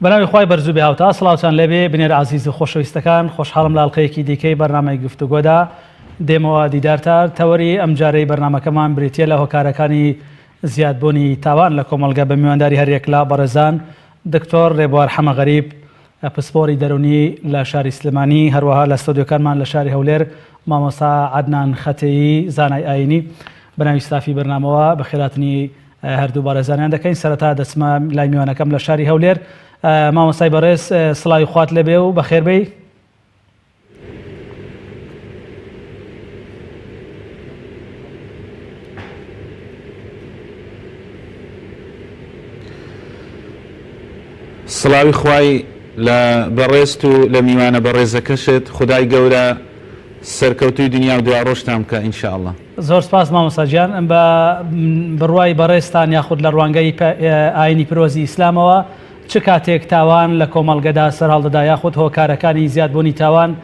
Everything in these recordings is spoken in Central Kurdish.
بەناوی خوای بەرزوو بێ هاوتا سڵاوتان لەبێ بنێر عزیز و خۆشەویستەکان خۆشحاڵم لە ئەڵقەیەکی دیکەی بەرنامەی گفتوگۆدا دێمەوە دیدارتان تەوەری ئەم جارەی بەرنامەکەمان بریتیە لە هۆکارەکانی زیادبوونی تاوان لە کۆمەلگا بە میوانداری هەریەک لە بەڕێزان دکتۆر ڕێبوار حەمە غەریب پسپۆری دەرونی لە شاری سلێمانی هەروەها لە ستۆدیۆکانمان لە شاری هەولێر مامۆستا عەدنان خەتەیی زانای ئاینی بەناوی ستافی بەرنامەوە بە خێراتنی هەردوو بەڕێزانیان دەکەین سەرەتا دەچمە لای میوانەکەم لە شاری هەولێر مامۆستای بەڕێز سڵاوی خوات لەبێ و بەخێربەی سڵاوی خوای لە بەڕێست و لە میوانە بەڕێزەکەشت خدای گەورە سەرکەوتوی دنیا و دوا ڕۆژتان بکە ئینشاءالله. زۆر سپاس مامۆستاجیان بە بڕوای بەڕێستان یاخود لە ڕوانگەی ئاینی پیرۆزی ئیسلامەوە چ کاتێک تاوان لە کۆمەڵگەدا سەر هەڵدەدا یاخود هۆکارەکانی زیادبوونی تاوان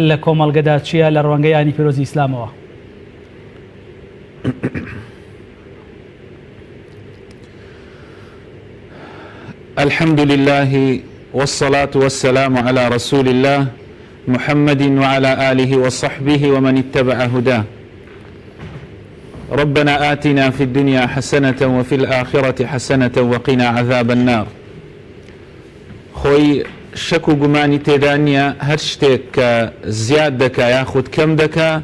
لە کۆمەڵگەدا چییە لە ڕوانگەی ئاینی پیرۆزی ئیسلامەوە؟ الحمد لله والصلاة والسلام على رسول الله محمد وعلى آله وصحبه ومن اتبع هداه. ربنا آتنا في الدنيا حسنة وفي الآخرة حسنة وقنا عذاب النار. خوي شكو قماني تيدانيا هرشتك زياد دكا ياخد كم دكا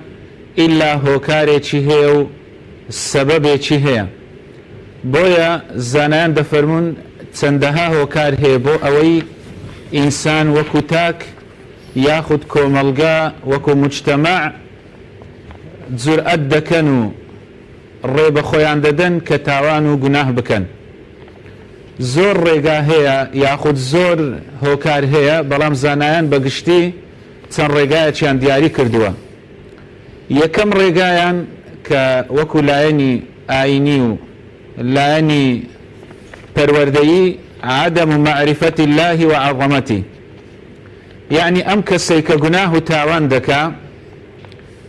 إلا هوكاري چهيو سبب چهيا بويا زانان دفرمون چەندەها هۆکار هەیە بۆ ئەوەی ئینسان وەکو تاک یاخود کۆمەڵگا وەکو مجتەماع جورئەت دەکەن و ڕێ بە خۆیان دەدەن کە تاوان و گوناه بکەن. زۆر ڕێگا هەیە یاخود زۆر هۆکار هەیە بەڵام زانایان بەگشتی چەند ڕێگایەکیان دیاری کردووە. یەکەم ڕێگایان کە وەکو لایەنی ئاینی و لایەنی پەروەردەیی عدم معرفة الله وعظمته، يعني ئەم کەسەی کە گوناه و تاوان دەکا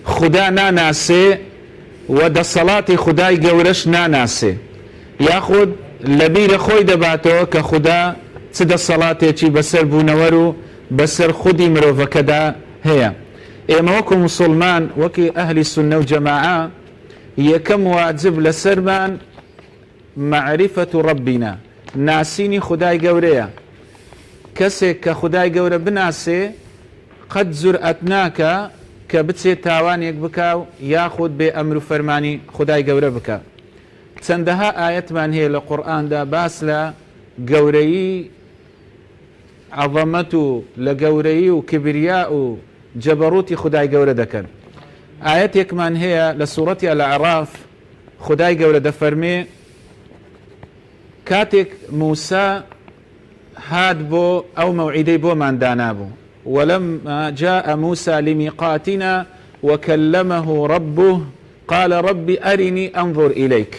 خدا ناناسێ و دەسەڵاتی خدای گەورەش ناناسێ یاخود لەبیرە خۆی دەباتەوە کە خدا چ دەسەڵاتێکی بەسەر بوونەوەر و بەسەر خودی مرۆڤەکەدا هەیە. ئێمە وەکو موسڵمان وەکی ئەهلی سونە و جەماعە یەکەم واجب لەسەرمان معرفة ربنا ناسینی خدای گەورەیە. کەسێک کە خدای گەورە بناسێ قەت جورئەت ناکە کە بچێت تاوانێک بکا و یاخود بێ ئەمر و فەرمانی خدای گەورە بکە. چەندەها ئاەتمان هەیە لە قورئاندا باس لە گەورەیی عەظەمەت و لە گەورەیی و کبریا و جەبەڕوتی خدای گەورە دەکەن. ئاەتێکمان هەیە لە سوورەتی ئەلعەراف خدای گەورە دەفەرمێ كاتك موسى هاد بو أو موعدي بو من دانابو ولما جاء موسى لميقاتنا وكلمه ربه قال ربي أرني أنظر إليك.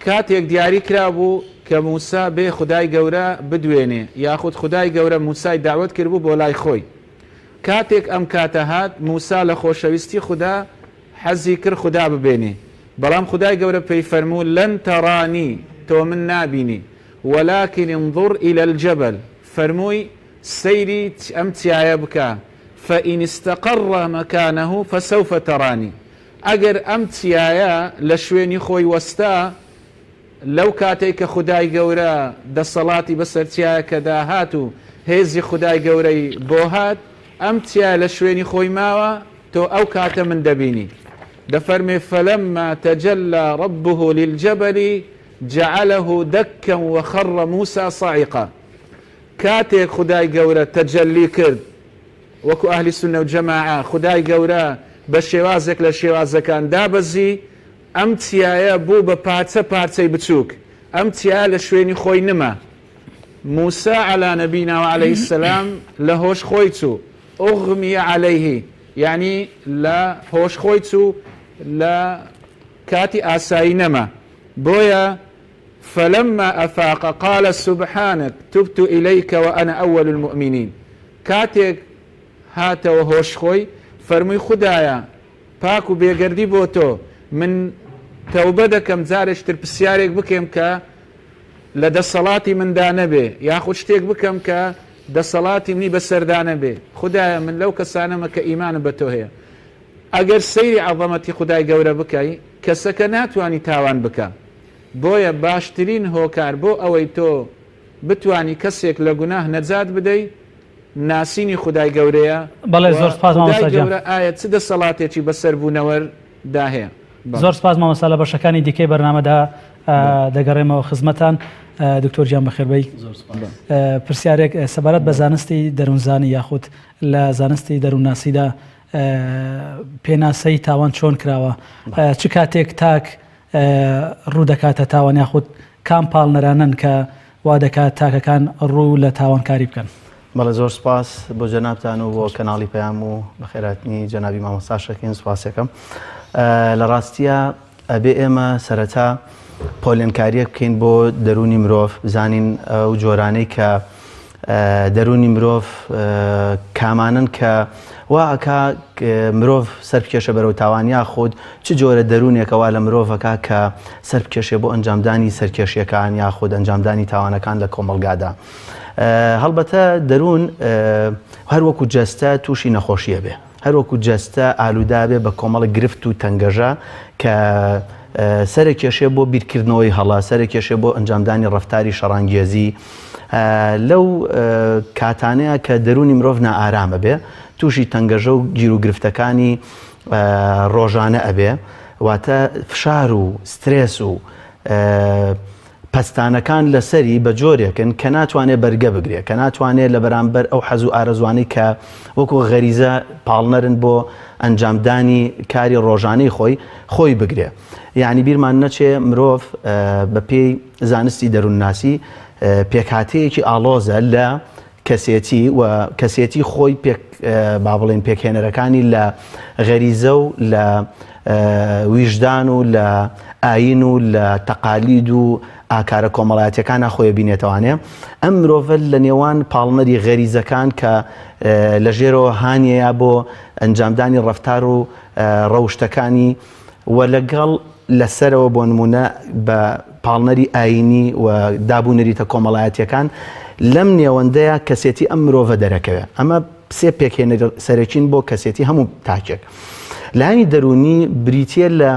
كاتك دياري كرابو كموسى بي خداي قورا بدويني ياخد خداي قورا موسى دعوت كربو بولاي خوي. كاتك أم كاتهات موسى لخوشويستي خدا حزي كر خدا ببيني بلام خداي قورا بيفرمو لن تراني تو من نابيني ولكن انظر إلى الجبل فرموي سيري أمتي بكا فإن استقر مكانه فسوف تراني. أجر أمتي لشويني خوي وستا لو كاتيك خداي قورا دا صلاتي بسرتيا كدا هاتو هيزي خداي قوري بوهات أمتي لشويني خوي ماوا تو أو كات من دبيني دفرمي فلما تجلى ربه للجبل جعله دكا وخر موسى صاعقا. كاتك خداي قورا تجلي كرد وكو أهل السنة والجماعة خداي قورا بشوازك لشوازكان دابزي أمتيايا بوبا بارتسي بتشوك أمتيايا لشويني خوي نما. موسى على نبينا وعليه السلام لهوش خويتو أغمي عليه يعني لا هوش خويتو لا كاتي آساي نما بويا فلما أفاق قال سبحانك تبت إليك وأنا أول المؤمنين. كاتك هات وهوش خوي فرمي خدايا باكو بيقردي بوتو من توبة دەکەم جارێک تر پرسیارێک بکەم کە لە دەسەڵاتی مندا نەبێ یاخود شتێک بکەم کە دەسەڵاتی منی بەسەردانە بێ خدایە من لەو کەسانەمە کە ئیمانە بە تۆ هەیە ئەگەر سەیری عەظەمەتی خدای گەورە بکەی کەسەکە ناتوانی تاوان بکە بۆیە باشترین هۆکار بۆ ئەوەی تۆ بتانی کەسێک لە گوناه نەجات بدەیت ناسینی خدای گەورەیە بەڵێ زۆر سپاس مامۆستا گیان ئایا چ دەسەڵاتێکی بەسەر بوونەوەدا هەیە زۆر سپاس مامۆستا لە بەشەکانی دیکەی بەرنامەدا دەگەڕێمەوە خزمەتان دکتۆر گیان بەخێربەی پرسیارێک سەبارەت بە زانستی دەروونزانی یاخود لە زانستی دەروونناسیدا پێناسەی تاوان چۆن کراوە چ کاتێک تاک ڕوو دەکاتە تاوان یاخود کام پاڵنەرانن کە وا دەکات تاکەکان ڕوو لە تاوانکاری بکەن بەڵێ زۆر سپاس بۆ جەنابتان و بۆ کەناڵی پەیام و بەخێراتنی جەنابی مامۆستاشەکەین سوپاسەکەم لە ڕاستیە ئەبێ ئێمە سەرەتا پۆلێنکاریە بکەین بۆ دەرونی مرۆڤ بزانین ئەو جۆرانەی کە دەرونی مرۆڤ کامانن کە واکە مرۆڤ سەرکێشە بەرەو تاوانیا خۆت چ جۆرە دەرونێکەوە لە مرۆڤەکە کە سەرکێشێ بۆ ئەنجامدانی سەرکێشیەکان یا خۆت ئەنجامدانی تاوانەکان لە کۆمەلگادا هەڵبەتە دەروون هەروەکو جەستە تووشی نەخۆشیە بێ هەروەکو جەستە ئالوودا بێ بە کۆمەڵی گرفت و تەنگەژە کە سەرکێشێ بۆ بیرکردنەوەی هەڵا سەرکێشێ بۆ ئەنجامدانی ڕەفتاری شەڕانگێزی لەو کاتانەیە کە دەرونی مرۆڤ نائارامە بێ تووشی تەنگەژە و گیر و گرفتەکانی ڕۆژانە ئەبێ واتە فشار و سترێس و پەستانەکان لەسەری بە جۆرێکن کە ناتوانێت بەرگە بگرێ کە ناتوانێت لە بەرامبەر ئەو حەز و ئارەزوانەی کە وەکو غەریزە پاڵنەرن بۆ ئەنجامدانی کاری ڕۆژانەی خۆی بگرێ یعنی بیرمان نەچێ مرۆڤ بە پێی زانستی دەروونناسی پێکهاتەیەکی ئاڵۆزە لە کەسێتی و کەسێتی خۆی با بڵێن پێکهێنەرەکانی لە غەریزە و لە ویژدان و لە ئاین و لە تەقالید و ئاکارە کۆمەڵایەتەکان خۆی بینێتەوانێ ئەم مرۆڤە لە نێوان پاڵنەری غەریزەکان کە لە ژێرەوە هانیەیە بۆ ئەنجامدانی ڕەفتار و ڕەوشتەکانی و لەگەڵ لەسەرەوە بۆ نمونە بە پاڵنەری ئاینی و دابوونەریتە کۆمەڵایەتیەکان لەم نێوەندەیە کەسێتی ئەم مرۆڤە دەرەکەوێت ئەمە سێ پێکهێنەر سەرەکین بۆ کەسێتی هەموو تاکێک لانی دەرونی بریتیە لە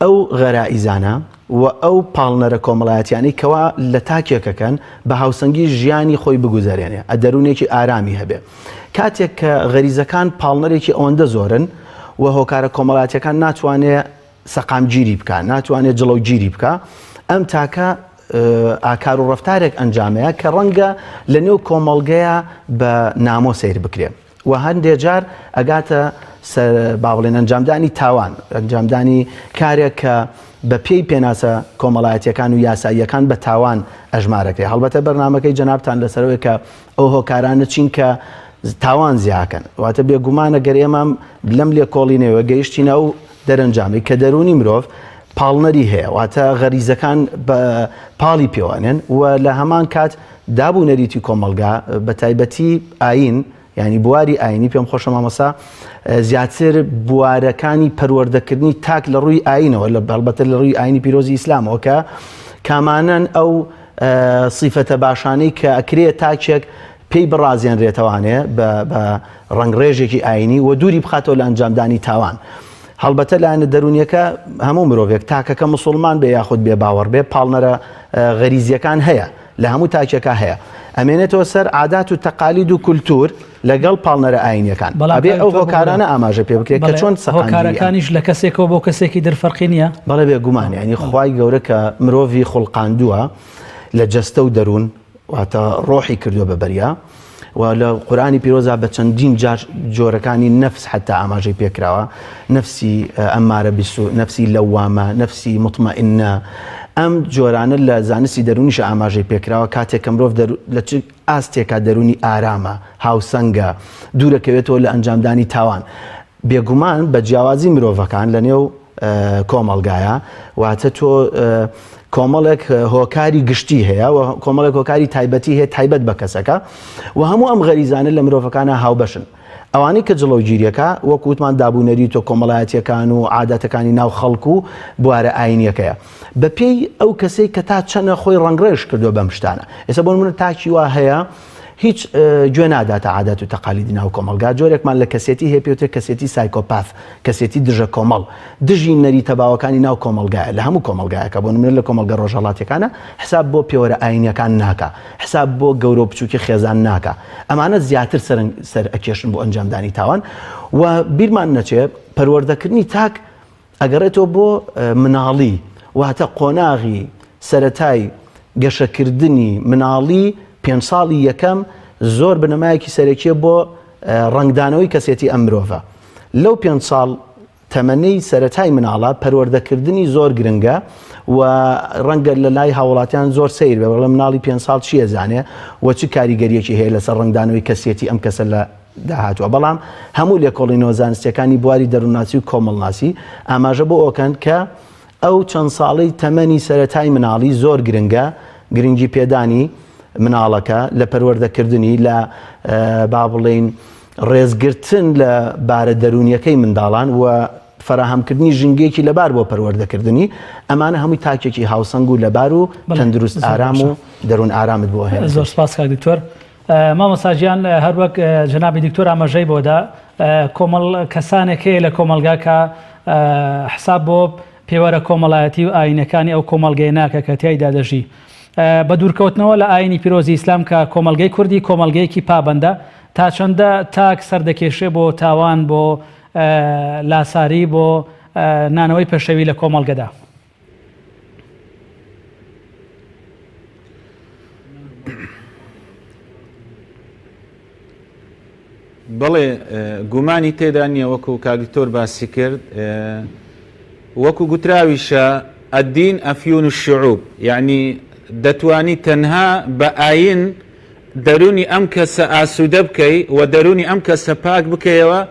ئەو غەرائیزانە و ئەو پاڵنەرە کۆمەڵایەتیانی کەوا لە تاکێکەکەن بە هاوسەنگی ژیانی خۆی بگوزارێنێ ئەدەرونێکی ئارامی هەبێ کاتێک کە غەریزەکان پاڵنەرێکی ئەوەندە زۆرن و هۆکارە کۆمەڵایەتیەکان ناتوانێت سەقامگیری بکە ناتوانێت جڵەوگیری بکە ئەم تاکە ئاکار و ڕەفتارێک ئەنجامەیە کە ڕەنگە لە نێو کۆمەڵگەیە بە نامۆ سیر بکرێ و هەندێک جار ئەگاتە با بڵێن ئەنجامدانی تاوان ئەنجامدانی کارێک کە بە پێی پێناسە کۆمەڵایەتیەکان و یاساییەکان بە تاوان ئەژمارەکەی هەڵبەتە بەرنامەکەی جەنابتان لەسەرەوەی کە ئەو هۆکارانە چین کە تاوان زیاکەن واتە بێگومانە گەر ئێمە لەم لێ کۆڵینەوە گەیشتینە و دەرەنجامی کە دەرونی مرۆڤ پاڵنەری هەیە واتە غەریزەکان بە پاڵی پێوانێن و لە هەمان کات دابوونەریتی کۆمەلگا بە تایبەتی ئاین ینی بواری ئاینی پێم خۆشە مامۆستا زیاتر بوارەکانی پەروەردەکردنی تاک لە ڕووی ئاینەوە لە هەڵبەتە لە ڕووی ئاینی پیرۆزی ئیسلامەوە کە کامانەن ئەو سیفەتە باشانەی کە ئەکرێ تاکێک پێی بڕازێنرێتەوانێ بە ڕنگڕێژێکی ئاینی و دووری بخاتەوە لە ئەنجامدانی تاوان هەڵبەتە لایەنە دەرونیەکە هەموو مرۆڤێک تاکەکە مسلمان بێ یاخود بێ باوەڕ بێ پاڵنەرە غەریزیەکان هەیە لە هەموو تاکێکە هەیە ئەمێنێتەوە سەر عادات و تەقالید و کولتور لەگەڵ پاڵنەرە ئاینیەکان ئەبێ ئەو هۆکارانە ئاماژە پێ بکرێت کە چۆن هۆکارەکانیش لە کەسێکەوە بۆ کەسێکی دەرفەرقی نییە بەڵێ بێگومان ینی خوای گەورە کە مرۆڤی خوڵقاندووە لە جەستە و دەروون واتە ڕۆحی کردووە بە بەریا و لە قورآانی پیرۆزا بە چەندین جۆرەکانی نەفس حتا ئاماژەی پێکراوە نەفسی ئەمارە بیسو نەفسی لەوامە نەفسی مطمئنە ئەم جۆرانە لە زانستی دەرونیش ئاماژەی پێکراوە کاتێک کە مرۆڤ لە چ ئاستێکا دەرونی ئارامە هاوسەنگە دوورەکەوێتەوە لە ئەنجامدانی تاوان بێگومان بە جیاوازی مرۆڤەکان لە نێو کۆمەڵگایە واتە تۆ کۆمەڵێک هۆکاری گشتی هەیە و کۆمەڵێک هۆکاری تایبەتی هەیە تایبەت بە کەسەکە و هەموو ئەم غەریزانە لە مرۆڤەکانە هاوبەشن ئەوانەی کە جڵەوگیریەکە وەکووتمان دابوونەری تۆ کۆمەڵایەتیەکان و عادەتەکانی ناو خەڵکو و بوارە ئاینیەکەیە بە پێی ئەو کەسەی کە تا چەنە خۆی ڕنگڕێژ کردو بەم شتانە. ئێستا بۆ منە تاکی وا هەیە هیچ گوێ ناداتە عادەت و تەقالیدی ناو کۆمەلگا. جۆرێکمان لە کەسێتی هەیە پێوتر کەسێتی سایکۆپاث، کەسێتی دژە کۆمەڵ، دژی نەری تەباوەکانی ناو کۆمەلگایە لە هەموو کۆمەلگایەکە. بۆ نمونە لە کۆمەلگا ڕۆژهەڵاتیەکانە حساب بۆ پێوەرە ئاینیەکان ناکە، حساب بۆ گەورە و بچووکی خێزان ناکە. ئەمانە زیاتر سەر ئەکێشن بۆ ئەنجامدانی تاوان و بیرمان نەچێ پەروەردەکردنی تاک ئەگەڕێتەوە بۆ مناڵی واتە قۆناغی سەرەتای گەشەکردنی مناڵی 5 ساڵی یەکەم زۆر بنەمایەکی سەرەکیە بۆ ڕنگدانەوەی کەسێتی ئەم مرۆڤە. لەو 5 ساڵ تەمەنەی سەرەتای مناڵە پەروەردەکردنی زۆر گرنگە و ڕەنگە لە لای هاوڵاتیان زۆر سیر بێ بەڵام مناڵی 5 ساڵ چیە زانێ و چ کاریگەریەکی هەیە لەسەر ڕنگدانەوەی کەسێتی ئەم کەسە لە داهاتوە. بەڵام هەموو لێکۆڵی نۆزانستیەکانی بواری دەروونناسی و کۆمەڵناسی ئاماژە بۆ ئەوکەن کە ئەو چەند ساڵەی تەمەنی سەرەتای مناڵی زۆر گرنگە، گرنگی پێدانی مناڵەکە لە پەروەردەکردنی لە با بڵێن ڕێزگرتن لە بارە دەرونیەکەی منداڵان و فراهەمکردنی ژنگێکی لەبار بۆ پەروەردەکردنی. ئەمانە هەمووی تاکێکی هاوسەنگ و لەبار و تەندروست ئارام و دەروون ئارامت بۆ هەیە. زۆر سپاس کاک دکتۆر. مامۆستاجیان هەروەک جەنابی دکتۆر ئاماژەی بۆدا کۆمەڵ کەسانێک هەیە لە کۆمەلگا کە حساب بۆ پێوەرە کۆمەڵایەتی و ئاینەکانی ئەو کۆمەلگەی ناکە کە تیایدا دەژی بە دوورکەوتنەوە لە ئاینی پیرۆزی ئیسلام کە کۆمەلگەی کوردی کۆمەلگەیەکی پابەندە تا چەندە تاک سەردەکێشێ بۆ تاوان بۆ لاساری بۆ نانەوەی پێشەوی لە کۆمەلگەدا. بەڵێ گومانی تێدا نییە وەکو کاگتۆر باسی کرد وەکو گوتراویشە الدین ئەفیون الشعوب یعنی دەتوانی تەنها بە ئاین دەرونی ئەم کەسە ئاسوودە بکەی و دەرونی ئەم کەسە پاک بکەیەوە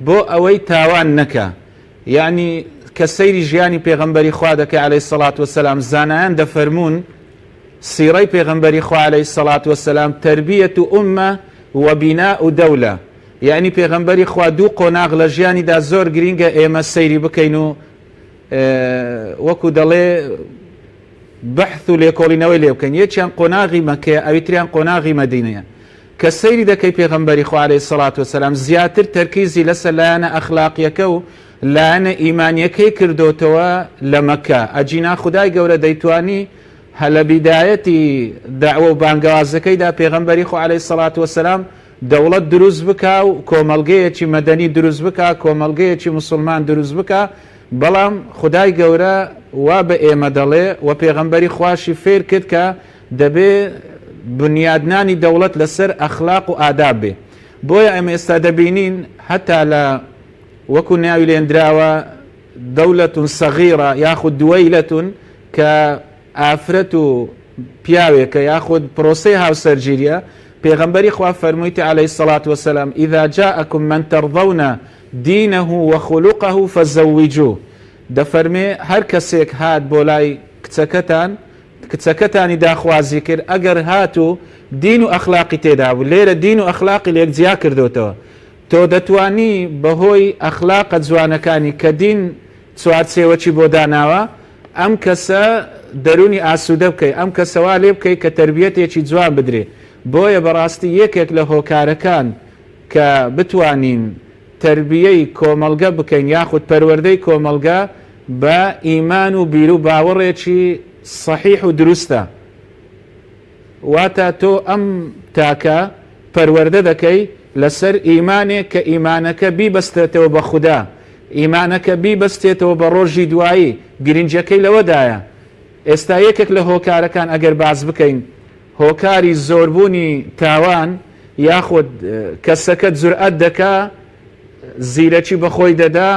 بۆ ئەوەی تاوان نەکە. یعنی کە سەیری ژیانی پێغەمبەری خوا دەکەی عەلەیهی سەڵات وەسەلام زانایان دەفەرمون سیرەی پێغەمبەری خوا عەلەیهی سەڵات وەسەلام تەربیەت و ئوممە و بیناء و دەولە. یعنی پێغەمبەری خوا دوو قۆناغ لە ژیانیدا زۆر گرینگە ئێمە سەیری بکەین و وەکو دەڵێ بەحث و لێکۆڵینەوەی لێ بکەین. یەکیان قۆناغی مەکەیە ئەویتریان قۆناغی مەدینەیە کە سەیری دەکەی پێغەمبەری خوا عەلەیهی سەڵات وەسەلام زیاتر تەرکیزی لەسەر لایەنە ئەخلاقیەکە و لایەنە ئیمانیەکەی کردوتەوە لە مەکە. ئەجینا خودای گەورە دەیتوانی هەلە بیدایەتی داوە و بانگەوازەکەیدا پێغەمبەری خوا عەلەیهی سەڵات وەسەلام دەوڵەت دروست بکا و کۆمەلگەیەکی مەدەنی دروست بکا، کۆمەلگەیەکی مسلمان دروست بکا. بەڵام خدای گەورە وا بە ئێمە دەڵێ و پێغەمبەری خواشی فێر کرد کە دەبێ بنیادنانی دەوڵەت لەسەر ئەخلاق و ئاداب بێ. بۆیە ئێمە ئێستا دەبینین هەتا لە وەکو ناوی لێنراوە دەوڵەتون سەغیرە یاخود دووەیلەتون کە ئافرەت و پیاوێکە یاخود پرۆسەی هاوسەرگیریە. پێغەمبەری خوا فەرموویتی عەلەیهی سەڵات وەسەلام ئیذا جاءەکم من تەرضەونە دینه وخلقه فزوجوه. دەفەرمێ هەر کەسێک هات بۆ لای کچەکەتانی داخوازی کرد ئەگەر هات و دین و ئەخلاقی تێدا بوو. لێرە دین و ئەخلاقی لێکجیا کردوتەوە. تۆ دەتوانی بەهۆی ئەخلاقە جوانەکانی کە دین چوارچێوەکی بۆ داناوە ئەم کەسە دەرونی ئاسوودە بکەی، ئەم کەسەوا لێ بکەی کە تەربیەتێکی جوان بدرێ. بۆیە بەڕاستی یەکێک لە هۆکارەکان کە بتوانین تربیەی کۆمەلگە بکەین یاخود پەروەردەی کۆمەلگە بە ئیمان و بیر و باوەڕێکی صحیح و دروستە. واتە تۆ ئەم تاکە پەروەردە دەکەی لەسەر ئیمانێک کە ئیمانەکە بیبەستێتەوە بە خودا، ئیمانەکە بیبەستێتەوە بە ڕۆژی دوایی. گرنجەکەی لەوەدایە. ئێستا یەکێک لە هۆکارەکان ئەگەر باز بکەین هۆکاری زۆربوونی تاوان یاخود کەسەکە جورئەت دەکا زیرەکی بەخۆی دەدا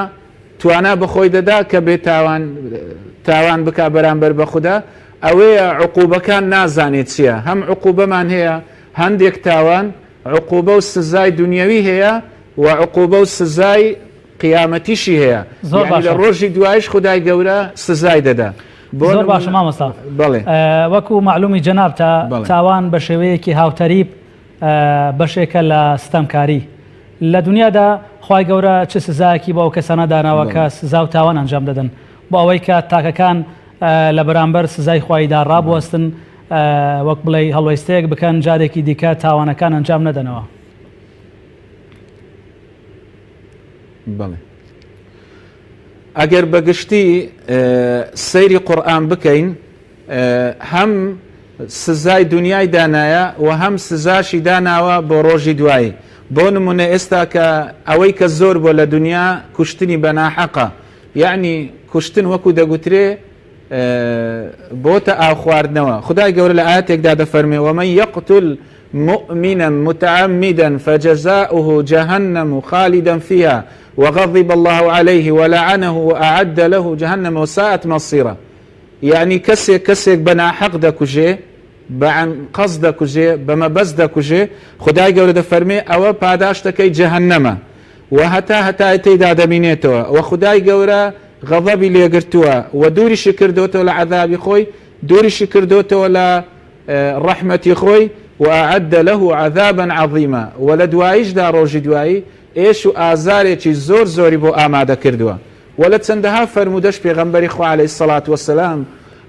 توانا بەخۆی دەدا کە بێ تاوان بکا بەرامبەر بە خودا ئەوەیە عقوبەکان نازانێت چییە. هەم عقوبەمان هەیە هەندێک تاوان عقوبە و سزای دنیاوی هەیە و عقوبە و سزای قیامەتیشی هەیە. لە ڕۆژی دوایش خدای گەورە سزای دەدا. زۆر باشە مامۆستا. وەکو معلومی جەناب تاوان بە شێوەیەکی هاوتەریب بەشێکە لە ستەمکاری لە دنیادا خی گەورە چ سزایەکی بۆ ئەو کەسانە داناوە کە سزا و تاوان ئەنجام دەدەن بۆ ئەوەی کە تاکەکان لە بەرامبەر سزای خۆیدا ڕابوەستن وەک بڵێ هەڵوێستەیەک بکەن جارێکی دیکە تاوانەکان ئەنجام نەدەنەوە. بەڵێ ئەگەر بەگشتی سەیری قورئان بکەین هەم سزای دنیای دانایە و هەم سزاشی داناوە بۆ ڕۆژی دوایی. بۆ نمونە ئێستا کە ئەوەی کە زۆر بۆ لە دنیا کوشتنی بەناحەقە، یعنی کوشتن وەکو دەگوترێ بۆتە ئاو خواردنەوە. خدای گەورە لە ئاەتێکدا دەفەرمێ ومن يقتل مؤمنا متعمدا فجزاؤه جهنم خالدا فيها وغضب الله عليه ولعنه وأعد له جهنم وساءت مصيرا. يعني كسيك بناحق دەکوژێ بەعن قەز دەکوژێ بەمە بەس دەکوژێ خدای گەورە دەفەرمێ ئەوە پاداشتەکەی جەهەنەمە و هەتا تێیدا دەبینێتەوە و خدای گەورە غەضەبی لێگرتووە و دووریشی کردوتەوە لە عەذابی خۆی، دووریشی کردوتەوە لە ڕەحمەتی خۆی و ئەعەدە لەه عەذابا عەظیما و لە دواییشدا ڕۆژی دوایی ئێش و ئازارێکی زۆر زۆری بۆ ئامادە کردووە. و لە چەندەها فەرمودەش پێغەمبەری خوا عەلەیهی سەڵات وەسەلام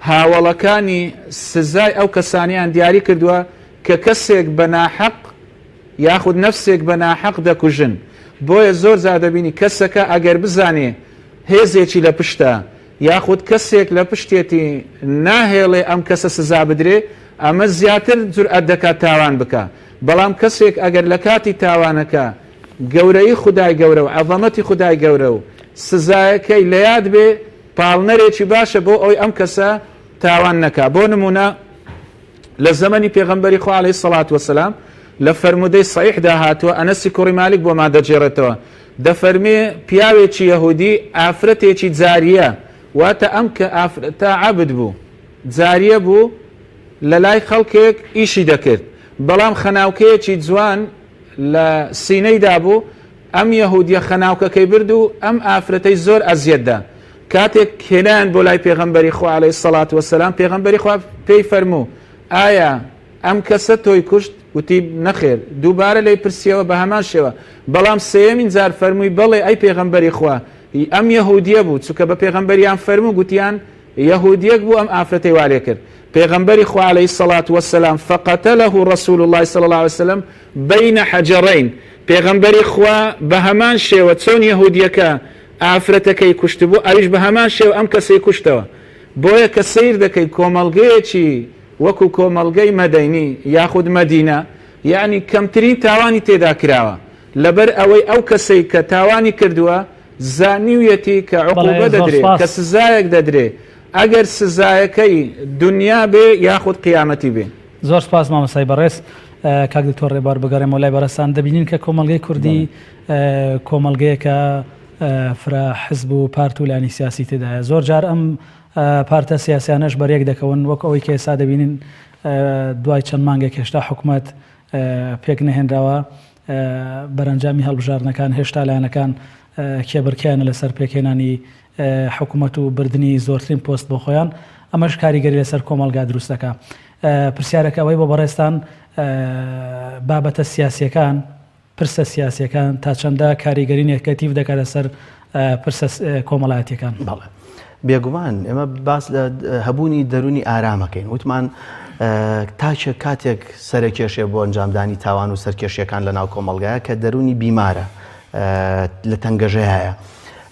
هاوڵەکانی سزای ئەو کەسانیان دیاری کردووە کە کەسێک بەناحەق یاخود نەفسێک بەناحەق دەکوژن. بۆیە زۆر زار دەبینی کەسەکە ئەگەر بزانێ هێزێکی لە پشتە یاخود کەسێک لە پشتێتی ناهێڵێ ئەم کەسە سزا بدرێ ئەمە زیاتر جورئەت دەکات تاوان بکە. بەڵام کەسێک ئەگەر لە کاتی تاوانەکە گەورەی خدای گەورە و عەظەمەتی خدای گەورە و سزایەکەی لە یاد بێ پاڵنەرێکی باشە بۆ ئەوی ئەم کەسە تاوان نەکا. بۆ نمونە لە زەمەنی پێغەمبەری خوا عەلەیهی سەڵات وەسەلام لە فەرمودەی سەحیحدا هاتووە ئەنەسی کوڕی مالک بۆمان دەجێڕێتەوە دەفەرمێ پیاوێکی یەهودی ئافرەتێکی جاریە واتە ئەم کە ئافرەتە عەبد بوو جاریە بوو لە لای خەڵکێک ئیشی دەکرد بەڵام خەناوکەیەکی جوان لە سینەیدا بوو ئەم یەهودیە خەناوکەکەی برد و ئەم ئافرەتەی زۆر ئەزیەتدا کاتێک هێنان بۆ لای پێغەمبەری خوا عەلەیهی سەڵات وەسەلام پێغەمبەری خوا پێی فەرموو ئایا ئەم کەسە تۆی کوشت؟ وتی نەخێر. دووبارە لی پرسیەوە بە هەمان شێوە بەڵام سێیەمین جار فەرمووی بەڵێ ئەی پێغەمبەری خوا ئەم یەهودیە بوو چونکە بە پێغەمبەریان فەرموو گوتیان یەهودیەک بوو ئەم ئافرەتەی والێ کرد. پێغەمبەری خوا عەلەیهی سەڵات وەسەلام فەقەتەلەهو ڕەسوول الله صلی الله علیه وسلم بەینە حەجەڕەین. پێغەمبەری خوا بە هەمان شێوە چۆن یەهودیەکە ئافرەتەکەی کوشت بوو ئەویش بە هەمان شێوە ئەم کەسەی کوشتەوە. بۆیە کە سیر دەکەی کۆمەڵگەیەکی وەکو کۆمەڵگەی مەدەینی یاخود مەدینە یعنی کەمترین تاوانی تێدا کراوە لەبەر ئەوەی ئەو کەسەی کە تاوانی کردووە زانیویەتی کە عقوبە دەدرێت کە سزایەک دەدرێت ئەگەر سزایەکەی دنیا بێ یاخود قیامەتی بێ. زۆر سپاس مامۆستای بەڕێز. کاک دکتۆر ڕێبار بگەڕێمەوە لای بەڕێستان دەبینین کە کۆمەڵگەی کوردی کۆمەڵگەیەکە فرا حزب و پارت و لانی سیاسی تێدایە. زۆر جار ئەم پارتە سیاسیانەش بەرێک دەکەون وەک ئەوەی کە ئێستا دەبینین دوای چەند مانگێک هێشتا حکوومەت پێک نەهێنراوە بەرەنجامی هەڵبژارنەکان هێشتا لایەنەکان کێبڕکیانە لەسەر پێکهێنانی حکوومەت و بردننی زۆرترین پۆست بۆ خۆیان ئەمەش کاریگەری لەسەر کۆمەلگا دروستەکە. پرسیارەکە ئەوەی بۆ بەڕێستان بابەتە سیاسیەکان پرسە سیاسیەکان تا چەندە کاریگەری نێگەتیڤ دەکات لەسەر پرسە کۆمەڵایەتیەکان. بەڵێ بێگومان ئێمە باس لە هەبوونی دەرونی ئارامەکەین وتمان تاچە کاتێک سەرکێشێ بۆ ئەنجامدانی تاوان و سەرکێشیەکان لە ناو کۆمەڵگایە کە دەرونی بیمارە لە تەنگەژەیە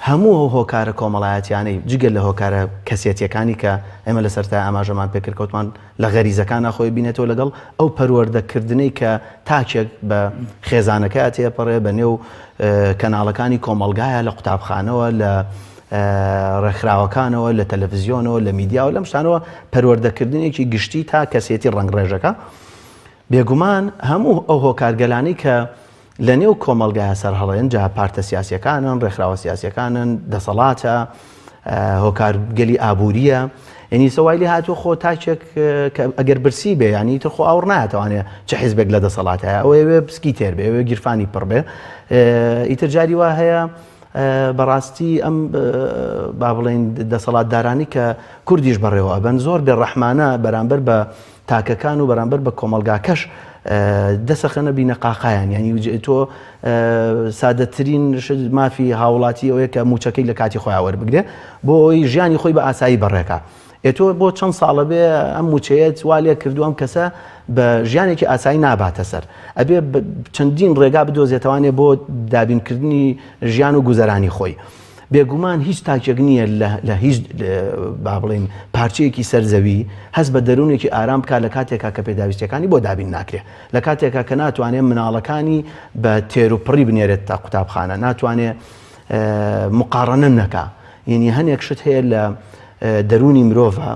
هەموو هۆکارە کۆمەڵایەتیانەی جگەل لە هۆکارە کەسێتیەکانی کە ئێمە لە سەرتا ئاماژەمان پێکردکەوتمان لە غەریزەکان ناخۆی بینێتەوە لەگەڵ ئەو پەروەردەکردنەی کە تاچێک بە خێزانەکە تێپەڕێ بە نێو کەناڵەکانی کۆمەڵگایە لە قوتابخانەوە لە ڕێکخراوەکانەوە لە تەلەڤیزیۆنەوە لە میدیا و لەم شتانەوە پەروەردەکردنێکی گشتی تا کەسێتی ڕنگڕێژەکە بێگومان هەموو ئەو هۆکارگەلانی کە لە نێو کۆمەڵگایە سەرهەڵێن جا پارتە سیاسیەکانن ڕێکخراوە سیاسیەکانن دەسەڵاتە هۆکارگەلی ئابووریە ینی سەوایلی هاتووە خۆ تاچێک ئەگەر برسی بێ ینی تر خۆ ئاور ناتوانێت چه حیزبێک لە دەسەڵات هەیە ئەوێ بسکی تێر بێ ئەوێ گیرفانی پڕ بێ ئیتر جاری وا هەیە بەڕاستی ئەم با بڵێن دەسەڵاتدارانی کە کوردیش بەڕێوە بن زۆر بێ ڕەحمانە بەرامبەر بە تاکەکان و بەرامبەر بە کۆمەلگاکەش دەسەخەنە بینە قاقایان ینی تۆ سادەترین مافی هاوڵاتی ئەوەیە کە موچەکەی لە کاتی خۆیان وەربگرێ بۆ ئەوی ژیانی خۆی بە ئاسایی بەڕێکە. ئێتۆ بۆ چەند ساڵە بێ ئەم موچەیەت وا لێ کردو ئەم کەسە بە ژیانێکی ئاسایی ناباتە سەر ئەبێ چەندین ڕێگا بدۆزێتوانێ بۆ دابینکردنی ژیان و گوزەرانی خۆی. بێگومان هیچ تاکێک نییە لە هیچ با بڵێن پارچەیەکی سەرزەوی هەست بە دەروونێکی ئارام بکات لە کاتێکا کە پێداویستەکانی بۆ دابین ناکرێت لە کاتێکا کە ناتوانێت مناڵەکانی بە تێروپڕی بنێرێت تا قوتابخانە ناتوانێت مقارنە نەکا یعنی هەنێک شت هەیە لە دەرونی مرۆڤە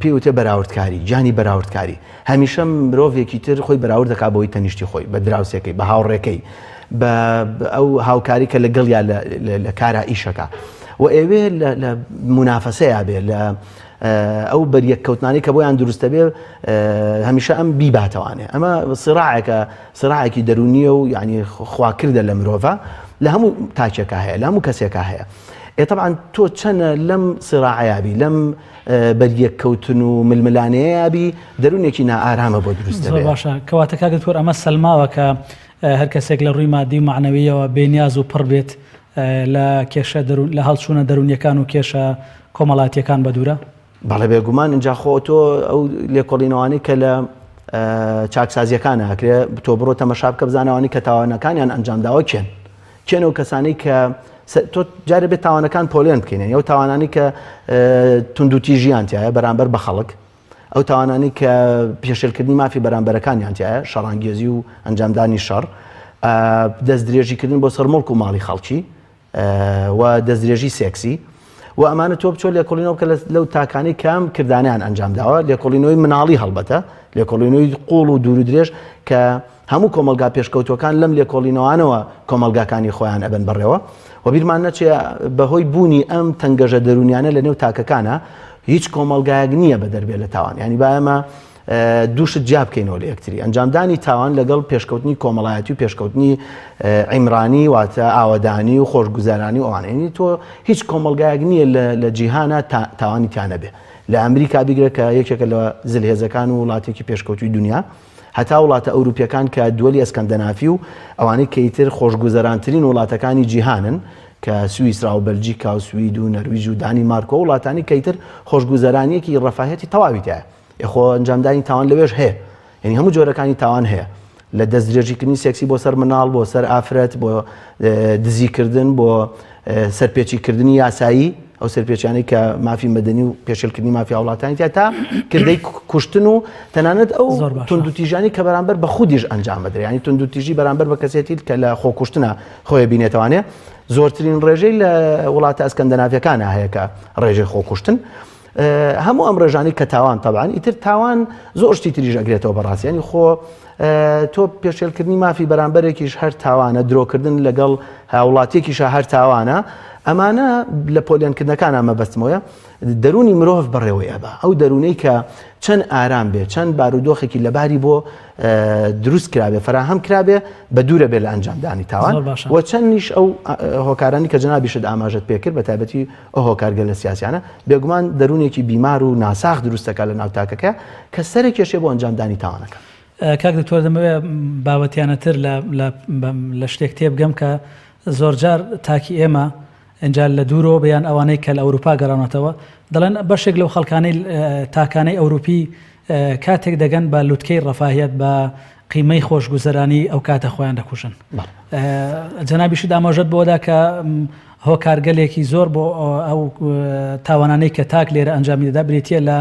پێوتێ بەراوردکاری جانی بەراوردکاری هەمیشە مرۆڤێکی تر خۆی بەراورد دەکات بۆی تەنیشتی خۆی بە دراوسێکەکەی بە هاوڕێکەی بە ئەو هاوکاری کە لەگەڵیا لە کارە ئیشەکە و ئێوێ لە منافەسەیە بێ لە ئەو بەریەککەوتنانی کە بۆیان دروستە بێ هەمیشە ئەم بیباتەوانێ ئەمە سڕاعێکی دەرونیە و یعنی خواکردە لە مرۆڤە لە هەموو تاکێکە هەیە لە هەموو کەسێکە هەیە. طبعا تۆ چەنە لەم سڕاعەیابی لەم بەریەککەوتن و ململانەیەیابی دەرونێکی نائارامە بۆ دروستە بێ. باشە کەواتە کاگتۆر ئەمە سەلماوە کە هەر کەسێک لە ڕووی مادی و معنەویەوە بێنیاز و پڕ بێت لە کێشە لە هەڵچوونە دەرونیەکان و کێشە کۆمەڵاتیەکان بە دوورە. بەڵێ بێگومان اینجا خۆ تۆ ئەو لێکۆڵینەوانی کە لە چاکسازیەکانە هەکرێ تۆ بڕۆ تەمەشا بکە بزانەوانی کە تاوانەکانیان ئەنجامداوە کێن و کەسانی کە تۆ جارە بێت تاوانەکان پۆلێن بکەین ئەو تاوانانی کە توندوتیژیانتیایە بەرامبەر بە خەڵک ئەو تاوانانی کە پێشێلکردنی مافی بەرامبەرەکانیانتیایە شەڕانگێزی و ئەنجامدانی شەڕ دەست درێژیکردن بۆ سەر مڵک و ماڵی خەڵکی و دەست درێژی سێکسی و ئەمانە تۆ بچۆ لێکۆڵینەوە کە لەو تاکانی کام کردانیان ئەنجامداوە لێکۆڵینەوەی مناڵی هەڵبەتە لێکۆڵینەوەی قوڵ و دوور و درێژ کە هەموو کۆمەلگا پێشکەوتوەکان لەم لێکۆڵینەوەانەوە کۆمەلگاکانی خۆیان ئەبن بڕێوە و بیرمان نەچێ بەهۆی بوونی ئەم تەنگەژە دەرونیانە لە نێو تاکەکانە هیچ کۆمەلگایەک نییە بە دەربێت لە تاوان ینی با ئەمە دووشت جا بکەینەوە لە یەکتری ئەنجامدانی تاوان لەگەڵ پێشکەوتنی کۆمەڵایەتی و پێشکەوتنی عیمرانی واتە ئاوەدانی و خۆشگوزارانی و ئەوانەی تۆ هیچ کۆمەلگایەک نییە لە جیهانە تاوانی تیانە بێ لە ئەمریکا بیگرێت کە یەکێکە لە زلهێزەکان و وڵاتێکی پێشکەوتوی دنیا هەتا وڵاتە ئەوروپیەکان کە دووەلی ئەسکەندەنافی و ئەوانەی کەیتر خۆشگوزەرانترین وڵاتەکانی جیهانن کە سوئیسرا و بەلجیکا و سوید و نەرویج و دانیمارک و وڵاتانی کەیتر خۆشگوزەرانیەکی ڕەفاهەتی تەواویتە خۆ ئەنجامدانی تاوان لەوێش هەیە یعنی هەموو جۆرەکانی تاوان هەیە لە دەست درێژیکردنی سێکسی بۆ سەر مناڵ بۆ سەر ئافرەت بۆ دزیکردن بۆ سەرپێچیکردنی یاسایی ئەو سەرپێچیانەی کە مافی مەدەنی و پێشێلکردنی مافی وڵاتانی تا کردەی کوشتن و تەنانەت ئەو توندوتیژانی کە بەرامبەر بە خودیش ئەنجام بدرێت ینی توندوتیژی بەرامبەر بە کەسێتی کە لە خۆکوشتنە خۆی بینێتوانێ زۆرترین ڕێژەی لە وڵاتە ئەسکەندەنافیەکانە هەیە کە ڕێژەی خۆکوشتن هەموو ئەم ڕێژانی کە تاوان تەبعاً ئیتر تاوان زۆر شتی تریژ ئەگرێتەوە بەڕاستی ینی خۆ تۆ پێشێلکردنی مافی بەرامبەرێکیش هەر تاوانە درۆکردن لەگەڵ هاوڵاتیەکیش هەر تاوانە ئەمانە لە پۆلیۆنکردنەکان ئامەبەستمەوە دەرونی مرۆڤ بەڕێوەیە بە ئەو دەرونەی کە چەند ئارام بێ چەند بارودۆخێکی لەباری بۆ دروست کرابێ فراهەم کرابێ بە دوورە بێ لە ئەنجامدانی تاوان و چەندیش ئەو هۆکارانی کە جەنابیشت ئاماژەت پێکرد بە تایبەتی ئەو هۆکارگە لە سیاسیانە بێگومان دەرونێکی بیمار و ناساخ دروستەکە لە ناوتاکەکە کە سەرێکێشێ بۆ ئەنجامدانی تاوانەکە. کاک دکتۆر دەمەوێت بابەتیانەتر لە شتێک تێبگەم کە زۆرجار تاکی ئێمە ئەنجال لە دوورەوە بەیان ئەوانەی کە لە ئەوروپا گەڕانەتەوە دەڵێن بەشێک لەو خەڵکانەی تاکانەی ئەوروپی کاتێک دەگەن بە لوتکەی ڕەفاهیەت بە قیمەی خۆشگوزەرانی ئەو کاتە خۆیان دەکوژن. جەنابیشت ئاماژەت بۆدا کە هۆکارگەلێکی زۆر بۆ ئەو تاوانانەی کە تاک لێرە ئەنجامی دەدا بریتە لە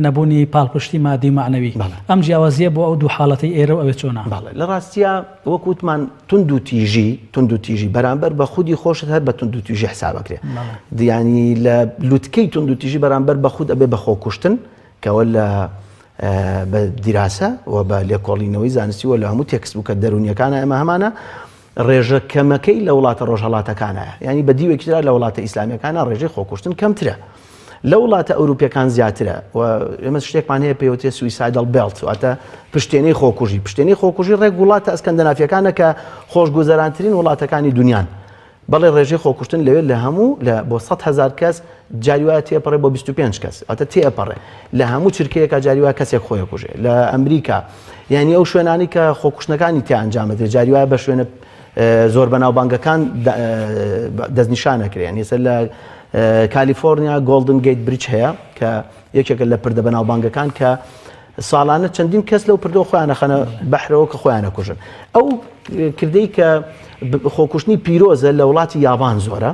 نەبوونی پاڵپشتی مادی معنەوی ئەم جیاوازیە بۆ ئەو دوو حاڵەتی ئێرە و ئەوێ چۆنە. لە ڕاستیە وەکوتمان توندوتیژی بەرامبەر بە خودی خۆشت هەر بە توندوتیژی حسابەکرێ دیانی لە لوتکەی توندوتیژی بەرامبەر بە خود ئەبێ بە خۆکوشتن کەوە لە بە دیراسە و بە لێکۆڵینەوەی زانستی و لە هەموو تێکسبووکە دەرونیەکانە ئەمە هەمانە ڕێژە کەمەکەی لە وڵاتە ڕۆژهەڵاتەکانە ینی بە دیوێکترا لە وڵاتە ئیسلامیەکانە ڕێژەی خۆکوشتن کەمترە لە وڵاتە ئەوروپیەکان زیاترە و ئێمە شتێکمان هەیە پێوتێ سویسایدل بێلت واتە پشتێنەی خۆکوژی ڕێک وڵاتە ئەسکەندەنافیەکانە کە خۆشگوزەرانترین وڵاتەکانی دنیان بەڵێ ڕێژەی خۆکوشتن لەوێت لە هەموو بۆ 100,000 کەس جاریوایە تێپەڕێ بۆ 25 کەس ئەتە تێپەڕێ لە هەموو چرکەیەکە جاریوای کەسێک خۆی کوژێ لە ئەمریکا یعنی ئەو شوێنانی کە خۆکوشتنەکانی تیا ئەنجامەدرێت جاریوایە بە شوێنە زۆر بەناوبانگەکان دەستنیشانەکرێن ێستا لە کالیفۆرنیا گۆڵدن گیت بریج هەیە کە یەکێکە لە پردە بەناوبانگەکان کە ساڵانە چەندین کەس لەو پردۆ خۆیانە خەنە بەحرەوە کە خۆیانە کوژن ئەو کردەی کە خۆکوشتنی پیرۆزە لە وڵاتی یابان زۆرە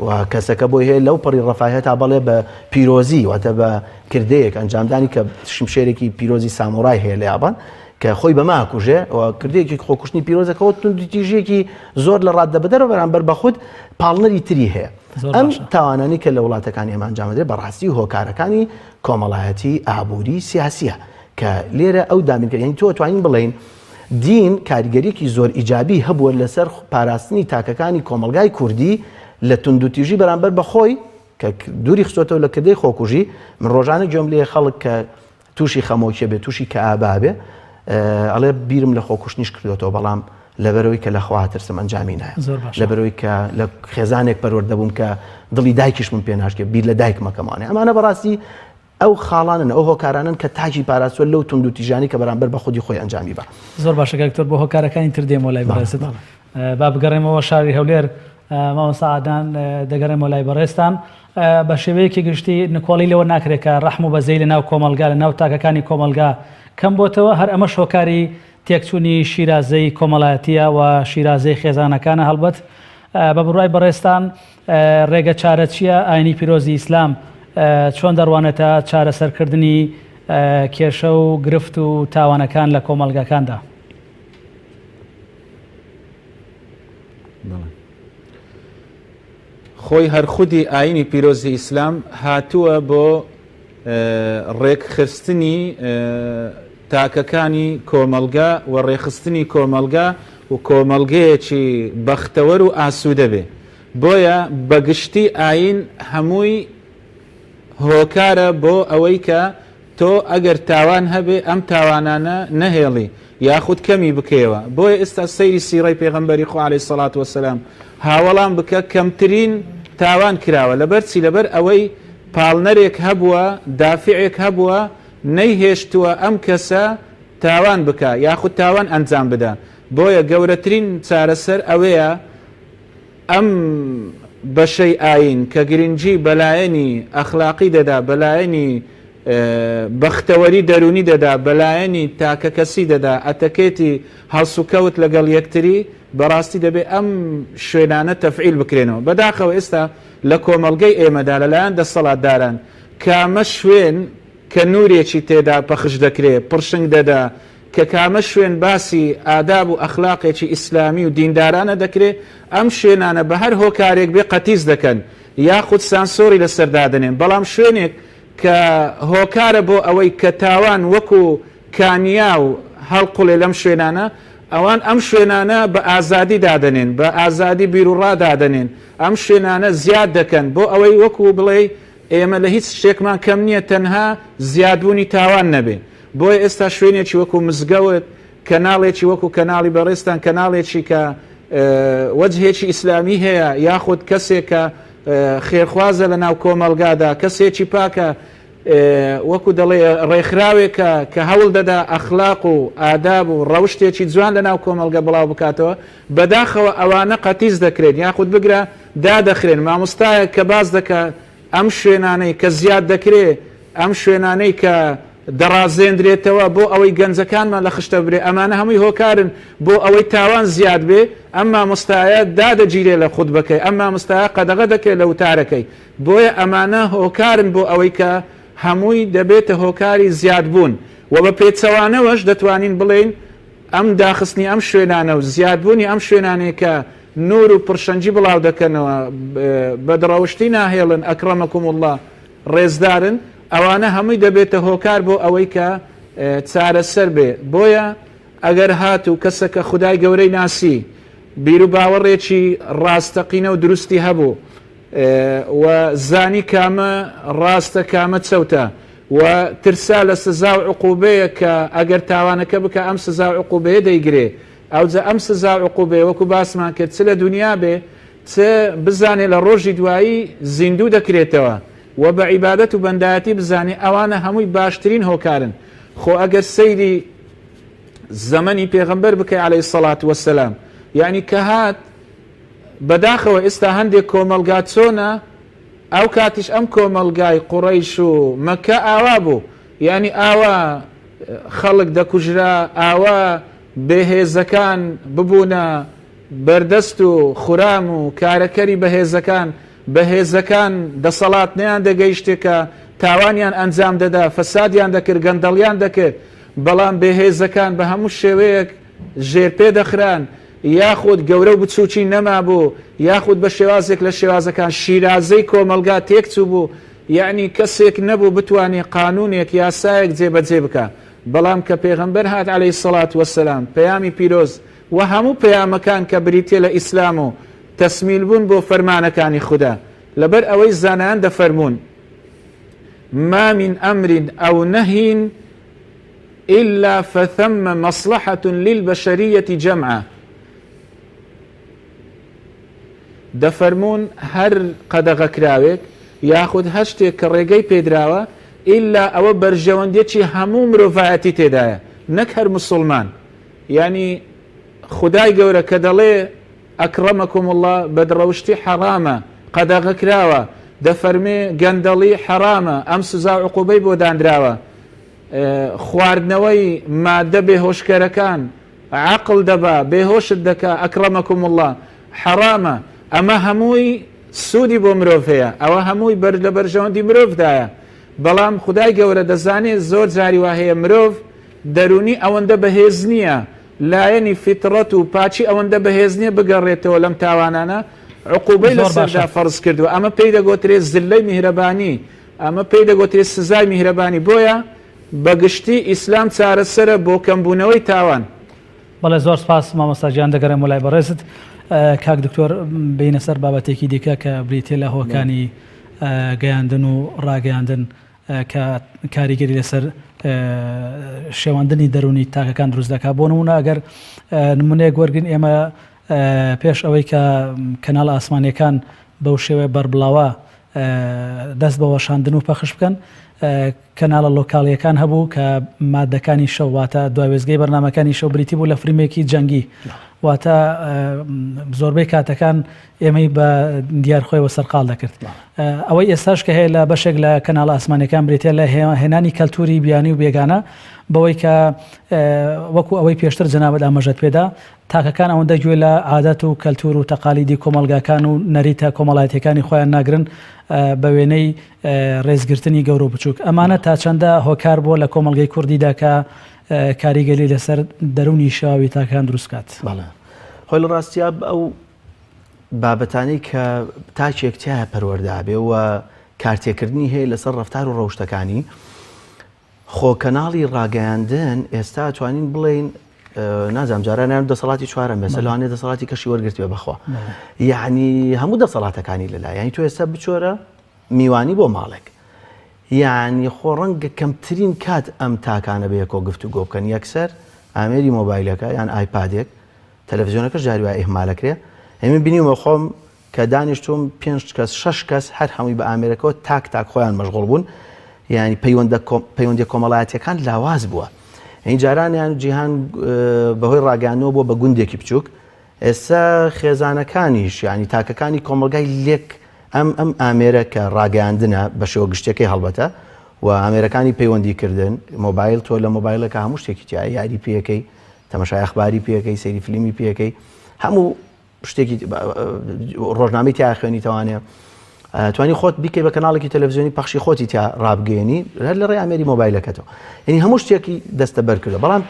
و کەسەکە بۆی هەیە لەو پەڕی ڕەفاهێت تا بەڵێ بە پیرۆزی واتە بە کردەیەک ئەنجامدانی کە شمشێرێکی پیرۆزی ساموڕای هەیە لە یابان کە خۆی بەما کوژێ و کردەیەکی خۆکوشتنی پیرۆزەکەەوە توندیتیژێکی زۆر لە ڕاددەبەدەرەوە بەرامبەر بەخود پاڵنەری تری هەیە ئەم تاوانانی کە لە وڵاتەکانی ئێمە ئەنجامەدرێت بەڕاستی هۆکارەکانی کۆمەڵایەتی ئابووری سیاسیە کە لێرە ئەو دامینکردنی تۆ توانین بڵێین دین کاریگەریەکی زۆر ئیجابی هەبووە لەسەر پاراستنی تاکەکانی کۆمەلگای کوردی لە توندوتیژی بەرامبەر بەخۆی کە دووری خستۆتەوە لە کردەی خۆکوژی من ڕۆژانە گوێم لێ خەڵک کە تووشی خەمۆکیە بێت تووشی کە ئابابێ ئەڵێ بیرم لە خۆکوشتنیش کردوێتەوە بەڵام لەبەرەوەی کە لە خەواترسم ئەنجامی نایە لەبەرەوەی کە لە خێزانێک پەروەردەبووم کە دڵی دایکیشم پێ ناشکێ بیر لە دایک مەکەمانێ ئەمانە بەڕاستی ئەو خاڵانن ئەو هۆکارانن کە تاجی پاراستوە لەو توندوتیژانی کە بەرامبەر بە خودی خۆی ئەنجامی بە زۆر باشە دکتۆر بۆ هۆکارەکانی تر دێمەوە لای بەڕێزت با بگەڕێمەوە شاری هەولێر مامۆستا عادنان دەگەڕێمەوە لای بەڕێستان بە شێوەیەکی گشتی نکۆڵی لەوە ناکرێت کە ڕەحم و بەزەی لە ناو کۆمەلگا لە ناو تاکەکانی کۆمەلگا کەم بۆتەوە هەر ئەمە شۆکاری تێکچوونی شیرازەی کۆمەڵایەتیە و شیرازەی خێزانەکانە هەڵبەت بە بڕای بەڕێستان ڕێگە چارە چییە ئاینی پیرۆزی ئیسلام چۆن دەڕوانێتە چارەسەرکردنی کێشە و گرفت و تاوانەکان لە کۆمەلگاکاندا خۆی هەرخودی ئاینی پیرۆزی ئیسلام هاتووە بۆ ڕێکخستنی تاکەکانی کۆمەلگا و ڕێخستنی کۆمەلگا و کۆمەلگەیەکی بەختەوەر و ئاسوودە بێ بۆیە بەگشتی ئاین هەمووی هۆکارە بۆ ئەوەی کە تۆ ئەگەر تاوان هەبێ ئەم تاوانانە نەهێڵی یاخود کەمی بکەوە بۆیە ئێستا سەیری سیڕەی پێغەمبەری خوا عەلەیهی سەڵات وەسەلام هاوەڵام بکە کەمترین تاوان کراوە لەبەرچی لەبەر ئەوەی پاڵنەرێک هەبووە دافعێک هەبووە نەیهێشتووە ئەم کەسە تاوان بکە یاخود تاوان ئەنجام بدە بۆیە گەورەترین چارەسەر ئەوەیە ئەم بەشەی ئاین کە گرنگی بەلایەنی ئەخلاقی دەدا بەلایەنی بەختەوەری دەرونی دەدا بەلایەنی تاکە کەسی دەدا ئەتەکێتی هەڵسوکەوت لەگەڵ یەکتری بەڕاستی دەبێت ئەم شوێنانە تەفعیل بکرێنەوە بەداخەوە ئێستا لە کۆمەلگەی ئێمەدا لەلایەن دەسەڵاتداران کامە شوێن کە نورێکی تێدا پەخش دەکرێت پڕشنگ دەدا کە کامە شوێن باسی ئاداب و ئەخلاقێکی ئیسلامی و دیندارانە دەکرێت ئەم شوێنانە بە هەر هۆکارێک بێ قەتیز دەکەن یاخود سانسۆری لەسەردادنێن بەڵام شوێنێک کە هۆکارە بۆ ئەوەی کە تاوان وەکو کانیا و هەڵقوڵێ لەم شوێنانە ئەوان ئەم شوێنانە بە ئازادی دادنێن بە ئازادی بیرروڕادادنێن ئەم شوێنانە زیاد دەکەن بۆ ئەوەی وەکو بڵێ ئێمە لە هیچ شتێکمان کەم نییە تەنها زیادبوونی تاوان نەبێ بۆیە ئێستا شوێنێکی وەکو مزگەوت کەناڵێکی وەکو کەناڵی بەڕێستان کەناڵێکی کە وەجهێکی ئیسلامی هەیە یاخود کەسێک کە خێرخوازە لە ناو کۆمەلگادا کەسێکی پاکە وەکو دەڵێ ڕێکخراوێکە کە هەوڵ دەدا ئەخلاق و ئاداب و ڕەوشتێکی جوان لە ناو کۆمەلگە بڵاو بکاتەوە بەداخەوە ئەوانە قەتیز دەکرێت یاخود بگرە دادەخرێن مامۆستایە کە باز دەکات ئەم شوێنانەی کە زیاد دەکرێت ئەم شوێنانەی کە دەڕازێنرێتەوە بۆ ئەوەی گەنجەکانمان لە خشتە برێ ئەمانە هەمووی هۆکارن بۆ ئەوەی تاوان زیاد بێ ئەم مامۆستایە دادەگیرێ لە خوتبەکەی ئەم مامۆستایە قەدەغە دەکرێت لە وتارەکەی بۆیە ئەمانە هۆکارن بۆ ئەوەی کە هەمووی دەبێتە هۆکاری زیادبوون و بە پێچەوانەوەش دەتوانین بڵێن ئەم داخستنی ئەم شوێنانە و زیادبوونی ئەم شوێنانەیە کە نور و پرشەنجی بڵاو دەکەنەوە بە دڕەوشتی ناهێڵن ئەکرەمەکوم الله ڕێزدارن ئەوانە هەمووی دەبێتە هۆکار بۆ ئەوەی کە چارەسەر بێ بۆیە ئەگەر هات و کەسەکە خودای گەورەی ناسی بیر و باوەڕێکی ڕاستەقینە و دروستی هەبوو و زانی کامە ڕاستە کامە چەوتە و ترسا لە سزا و عقوبەیە کە ئەگەر تاوانەکە بکە ئەم سزا و عقوبەیە دەیگرێ ئەوجا ئەم سزا و عقوبەیە وەکو باسمان کرد چ لە دنیا بێ بزانێ لە ڕۆژی دوایی زیندوو دەکرێتەوە و بە عیبادەت و بەندایەتی بزانێ ئەوانە هەمووی باشترین هۆکارن. خۆ ئەگەر سەیری زەمەنی پێغەمبەر بکەی عەلەیهی سەڵات وەسەلام، یعنی کە هات بەداخەوە ئێستا هەندێک کۆمەلگا چۆنە، ئەو کاتیش ئەم کۆمەلگای قوڕەیش و مەکە ئاوا بوو، یعنی ئاوا خەڵک دەکوژرا، ئاوا بێهێزەکان ببوونە بەردەست و خورام و کارەکەری بەهێزەکان دەسەڵات نەیان دەگەیشتێکە تاوانیان ئەنجام دەدا، فەسادیان دەکرد، گەندەڵیان دەکرد، بەڵام بێهێزەکان بە هەموو شێوەیەک ژێرپێ دەخران، یاخود گەورە و بچووکی نەما بوو، یاخود بە شێوازێک لە شێوازەکان شیرازەی کۆمەلگا تێکچوو بوو، یعنی کەسێک نەبوو بتوانێت قانونێک یاسایەک جێبەجێ بکە. بەڵام کە پێغەمبەر هات عەلەیهی سەڵات وەسەلام، پەیامی پیرۆز و هەموو پەیامەکان کە بریتێ لە ئیسلام و تەسمیل بوون بۆ فەرمانەکانی خوددا، لەبەر ئەوەی زانایان دەفەرمون ما من أمر أو نهي إلا فثم مصلحة للبشرية جمعة. دەفەرمون هەر قەدەغەکراوێک یاخود هەر شتێک کە ڕێگەی پێدراوە ئیلا ئەوە بەرژەوەندێکی هەموو مرۆڤایەتی تێدایە، نەک هەر مسلمان. یعنی خدای گەورە کە دەڵێ ئەکرەمەکم الله بەدڕەوشتی حەرامە، قەدەغەکراوە، دەفەرمێ گەندەڵی حەرامە، ئەم سزا عقوبەی بۆ دانراوە، خواردنەوەی مادە بێهۆشکەرەکان عەقڵ دەبا بێهۆشت دەکا، ئەکرەمەکم الله حەرامە. ئەمە هەمووی سوودی بۆ مرۆڤ هەیە، ئەوە هەمووی لە بەرژەوەندی مرۆڤدایە. بەڵام خدای گەورە دەزانێت زۆر جاری وا هەیە مرۆڤ دەرونی ئەوەندە بەهێز نییە، لایەنی فیتڕەت و پاچی ئەوەندە بەهێز نییە بگەڕێتەوە لەم تاوانانە، عقوبەی لەسەردا فەرز کردووە. ئەمە پێی دەگوترێت زلەی میهرەبانی، ئەمە پێی دەگوترێت سزای میهرەبانی. بۆیە بەگشتی ئیسلام چارەسەرە بۆ کەمبوونەوەی تاوان. بەڵێ زۆر سپاس مامۆستا گیان، دەگەڕێم وەلای بەڕێزت. کاک دکتۆر بینە سەر بابەتێکی دیکە کە بریتێ لە هۆکانی گەیاندن و ڕاگەیاندن کە کاریگەری لەسەر شێواندنی دەرونی تاکەکان دروست دەکات. بۆ نمونە ئەگەر نمونەیەک وەرگن، ئێمە پێش ئەوەی کە کەناڵ ئاسمانیەکان بەو شێوەیە بەربڵاوە دەست بە وەشاندن و پەخش بکەن، کەناڵە لۆکاڵیەکان هەبوو کە مادەکانی شەو واتە دوایێزگەی بەرنامەکانی شەو بریتی بوو لە فریمێکی جەنگی، واتە زۆربەی کاتەکان ئێمەی بە دیارخۆیەوە سەرقاڵ دەکرد. ئەوەی ئێستاش کە هەیە لە بەشێک لە کەناڵ ئاسمانیەکان بریتە لە هێنانی کەلتوری بیانی و بێگانە، بەوەی کە وەکو ئەوەی پێشتر جەنابەت ئاماژەت پێدا، تاکەکان ئەوەندە گوێ لە عادەت و کەلتور و تەقالیدی کۆمەلگاکان و نەریتە کۆمەڵایەتیەکانی خۆیان ناگرن بە وێنەی ڕێزگرتنی گەورە و بچووک. ئەمانە تا چەندە هۆکار بۆ لە کۆمەلگەی کوردیدا کە کاریگەری لەسەر دەرونی شاوی تاکان دروستکات. خۆی لە ڕاستیا ئەو بابەتانەی کە تاچێکتیایە پەروەردابێ و کارتێکردنی هەیە لەسەر ڕەفتار و ڕەوشتەکانی خۆ کەناڵی ڕاگەیاندن ئێستا توانین بڵێن نازام جارانیان دەسەڵاتی چوارەم بێ سەلوانێ دەسەڵاتی کەشی وەرگرتوێ بەخوا، یعنی هەموو دەسەڵاتەکانی لەلا، یعنی تۆ ئێستا بچۆرە میوانی بۆ ماڵێک، یعنی خۆ ڕەنگە کەمترین کات ئەم تاکانە بە یەکۆ گفتوگۆ بکەن، یەکسەر ئامێری مۆبایلەکە یان ئایپادێک تەلەڤیزیۆنەکە جاریوای ئیهمالەکرێ. ئەمە بینیومە خۆم کە دانیشتوم 5 کەس 6 کەس هەر هەمووی بە ئامێرەکەەوە تاک خۆیان مەشغوڵ بوون، یعنی پەیوەندی کۆمەڵایەتیەکان لاواز بووە. این جارانیان جیهان بەهۆی ڕاگەیاندنەوە بۆ بە گوندێکی بچووک، ئێستا خێزانەکانیش یعنی تاکەکانی کۆمەلگای لێک ئەم ئامێرە کە ڕاگەیاندنە بە شێوە گشتەکەی هەڵبەتە و ئامێرەکانی پەیوەندیکردن مۆبایل، تۆ لە مۆبایلەکە هەموو شتێکی تیایە، یاری پێەکەی، تەماشای ئەخباری پێەکەی، سەیری فیلمی پێەکەی، هەموو شتێکی ڕۆژنامەی تیا خوێنی توانێ توانی خۆت بیکەی بە کەناڵێکی تەلەڤیزیۆنی پەخشی خۆتی تیا ڕابگەێنی لە ڕێی ئامێری مۆبایلەکەتەوە، یعنی هەموو شتێکی دەستە بەرکردە. بەڵام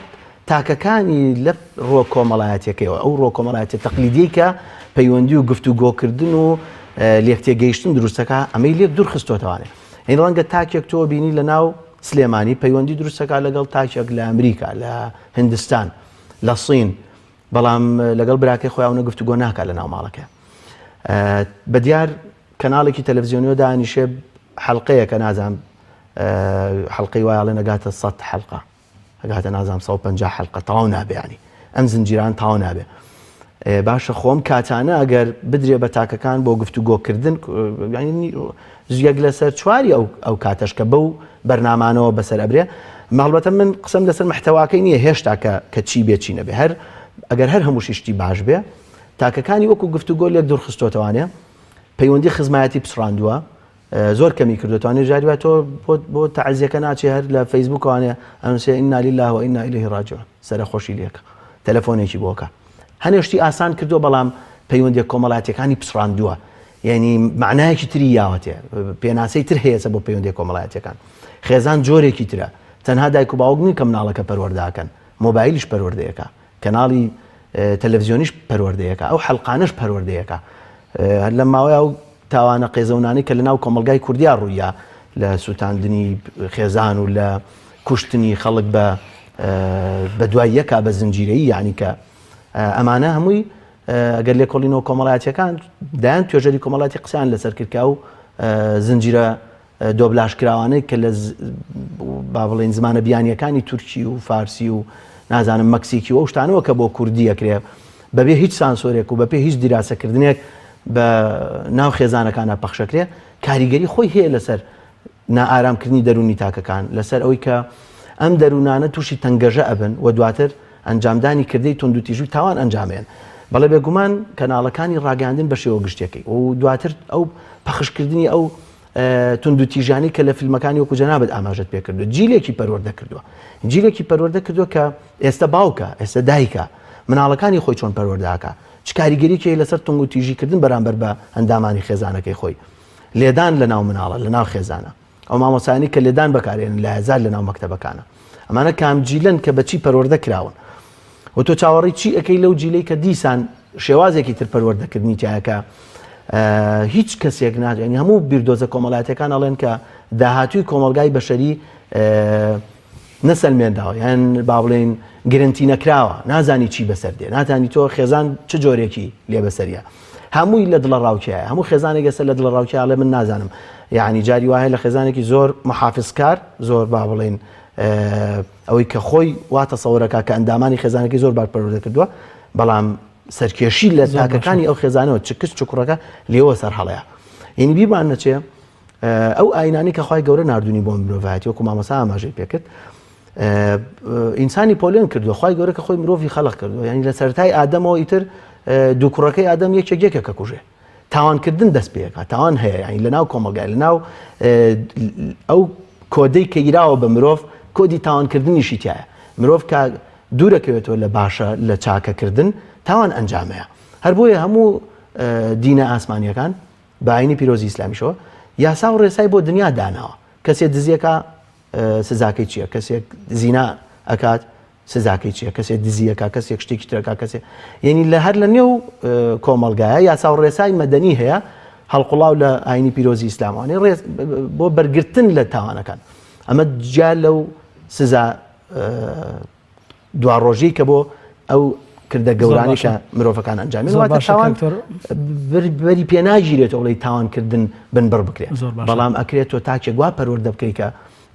تاکەکانی لە ڕۆ کۆمەڵایەتیەکەیەوە، ئەو ڕۆ کۆمەڵایەتی تەقلیدی کە پەیوەندی و گفتوگۆکردن و لێکتێگەیشتن دروستەکە، ئەمەی لێک دوور خستۆتەوانێ. این ڕەنگە تاکێک تۆ بینی لە ناو سلێمانی پەیوەندی دروستەکە لەگەڵ تاکێک لە ئەمریکا، لە هندستان، لە سین، بەڵام لەگەڵ براکەی خۆیان گفتوگۆ ناکات لە ناو ماڵەکە. بەدیار کەناڵێکی تەلەڤیزیۆنیۆ دانیشێ حەڵقەیە کە نازام حەڵقەی وایڵێ نەگاتە 100 حەڵقە، ئەگاتە نازام 150 حەڵقە تەواو نابێ، ینی ئەم زنجیران تەواو نابێ. باشە خۆم کاتانە ئەگەر بدرێ بە تاکەکان بۆ گفتوگۆکردن یەک لەسەر چواری ئەو کاتەش کە بەو بەرنامانەوە بەسەر ئەبرێ ماڵبەتە من قسەم لەسەر محتەواکەی نییە هێشتا کە چی بێ چی نەبێ ئەگەر هەر هەموو شتی باش بێ تاکەکانی وەکو گفتوگۆ لێک دوورخستۆتەوانێ پەیوەندی خزمایەتی پسڕاندووە زۆر کەمی کردوتوانێ جاریوە تۆ بۆ تەعزیەکە ناچێ هەر لە فەیسبووکوانێ ئەنووسێ ئینا لله و ئینا ئیلەیهی ڕاجعون سەرخۆشی لێکە تەلەفۆنێکی بۆکە هەنێشتی ئاسان کردو بەڵام پەیوەندی کۆمەڵایەتەکانی پسڕاندووە یعنی معنایەکی تری یاوەتێ پێناسەی تر هەیەسە بۆ پەیوەندی کۆمەڵایەتەکان خێزان جۆرێکی ترە تەنها دایک و باوک نین کە مناڵەکە پەروەردەکەن مۆبایلیش پەروەردەیەکە کەناڵی تەلەڤیزیۆنیش پەروەردەیەکە ئەو حەلقانش پەروەردەیەکە لە ماوەی ئەو تاوانە قێزەونانی کە لەناو کۆمەلگای کوردیا ڕوویە لە سووتاندنی خێزان و لە کوشتنی خەڵک بە دوای یەکا بە زنجیرەیی یعنی کە ئەمانە هەمووی ئەگەر لێ کۆڵینەوە کۆمەڵایەتیەکان دایان توێژەری کۆمەڵاتی قسەیان لەسەر کردکە و زنجیرە دۆبلاشکراوانەی کە لە با بڵێن زمانە بیانیەکانی تورکی و فارسی و نازانم مەکسیکی و ئەو شتانەوە کە بۆ کوردی ئەکرێ بەبێ هیچ سانسۆرێک و بەپێ هیچ دیراسەکردنێک بە ناو خێزانەکانە پەخشەکرێ کاریگەری خۆی هەیە لەسەر نائارامکردنی دەرونی تاکەکان لەسەر ئەوەی کە ئەم دەروونانە تووشی تەنگەژە ئەبن و دواتر ئەنجامدانی کردەی توندوتیژوی تاوان ئەنجامێن بەڵێ بێگومان کەناڵەکانی ڕاگەاندن بە شێوە گشتەکەی و دواتر ئەو پەخشکردنی ئەو توندوتیژانی کە لە فیلمەکانی وەکو جەنابەت ئاماژەت پێ کردو جیلێکی پەروەردە کردووە جیلێکی پەروەردە کردووە کە ئێستا باوکە ئێستا دایکە مناڵەکانی خۆی چۆن پەروەردەکە چ کاریگەریەکی لەسەر توندوتیژیکردن بەرامبەر بە ئەندامانی خێزانەکەی خۆی لێدان لە ناو مناڵە لە ناو خێزانە ئەو مامۆسانی کە لێدان بەکارێنن لە هەزار لە ناو مەکتەبەکانە ئەمانە کامجیلن کە بەچی پەروەردە کراون و تۆ چاوەڕی چی ئەەکەی لەو جیلەی کە دیسان شێوازێکی تر پەروەردەکردنی تایەکە هیچ کەسێک ناجێنی هەموو بیردۆزە کۆمەڵایەتەکان ئەڵێن کە داهاتووی کۆمەلگای بەشەری نەسەلمێنداوە یان با بڵێن گرنتی نەکراوە نازانی چی بەسەر دێ ناتانی تۆ خێزان چ جۆرێکی لێ بەسەریە هەمووی لە دڵە ڕاوکیایە هەموو خێزانێک ئێستا لە دڵە ڕاوکیاڵێ من نازانم یعنی جاری وایە لە خێزانێکی زۆر محافزکار زۆر با بڵێن ئەوەی کە خۆی واتە سەوەرەکە کە ئەندامانی خێزانێکی زۆر بار پەروەردە کردووە بەڵام سەرکێشی لە تاکەکانی ئەو خێزانەوە چکس چکوڕەکە لێوە سەر هەڵەیە یعنی بیمان نەچێ ئەو ئاینانی کە خوای گەورە نردونی بۆ مرۆڤایەتی وەکو مامۆستا ئاماژەی پێکرد ئینسانی پۆلێن کردووە خوای گەورە کە خۆی مرۆڤی خەڵق کردووە یعنی لە سەرەتای ئادەمەوە ئیتر دوو کوڕەکەی ئادەم یەکێکە کە کوژێ تاوانکردن دەست پێەکە تاوان هەیە یعنی لەناو کۆمەلگای لەناو ئەو کۆدەی کە گیراوە بە مرۆڤ کۆدی تاوانکردنیشی تایە مرۆڤ کە دوورەکەوێتەوە لە باشە لە چاکەکردن تاوان ئەنجامەیە هەر بۆیە هەموو دینە ئاسمانیەکان بە ئاینی پیرۆزی ئیسلامیشەوە یاسا و ڕێسای بۆ دنیا داناوە کەسێک دزیەکە سزاکەی چییە کەسێک زینا ئەکات سزاکەی چییە کەسێک دزیەکە کەسێک شتێکی ترەکە کەسێک یعنی لە هەر لە نێو کۆمەلگایە یاسا و ڕێسای مەدەنی هەیە هەڵقوڵاو لە ئاینی پیرۆزی ئیسلاموانی بۆ بەرگرتن لە تاوانەکان ئەمە جا لەو سزا دواڕۆژەی کە بۆ ئەو کردە گەورانی کە مرۆڤەکان ئەنجامێن تاوان بەری پێناگیرێتەوە وڵی تاوانکردن بنبڕ بکرێت بەڵام ئەکرێت تۆ تاکێک وا پەروەردە بکەی کە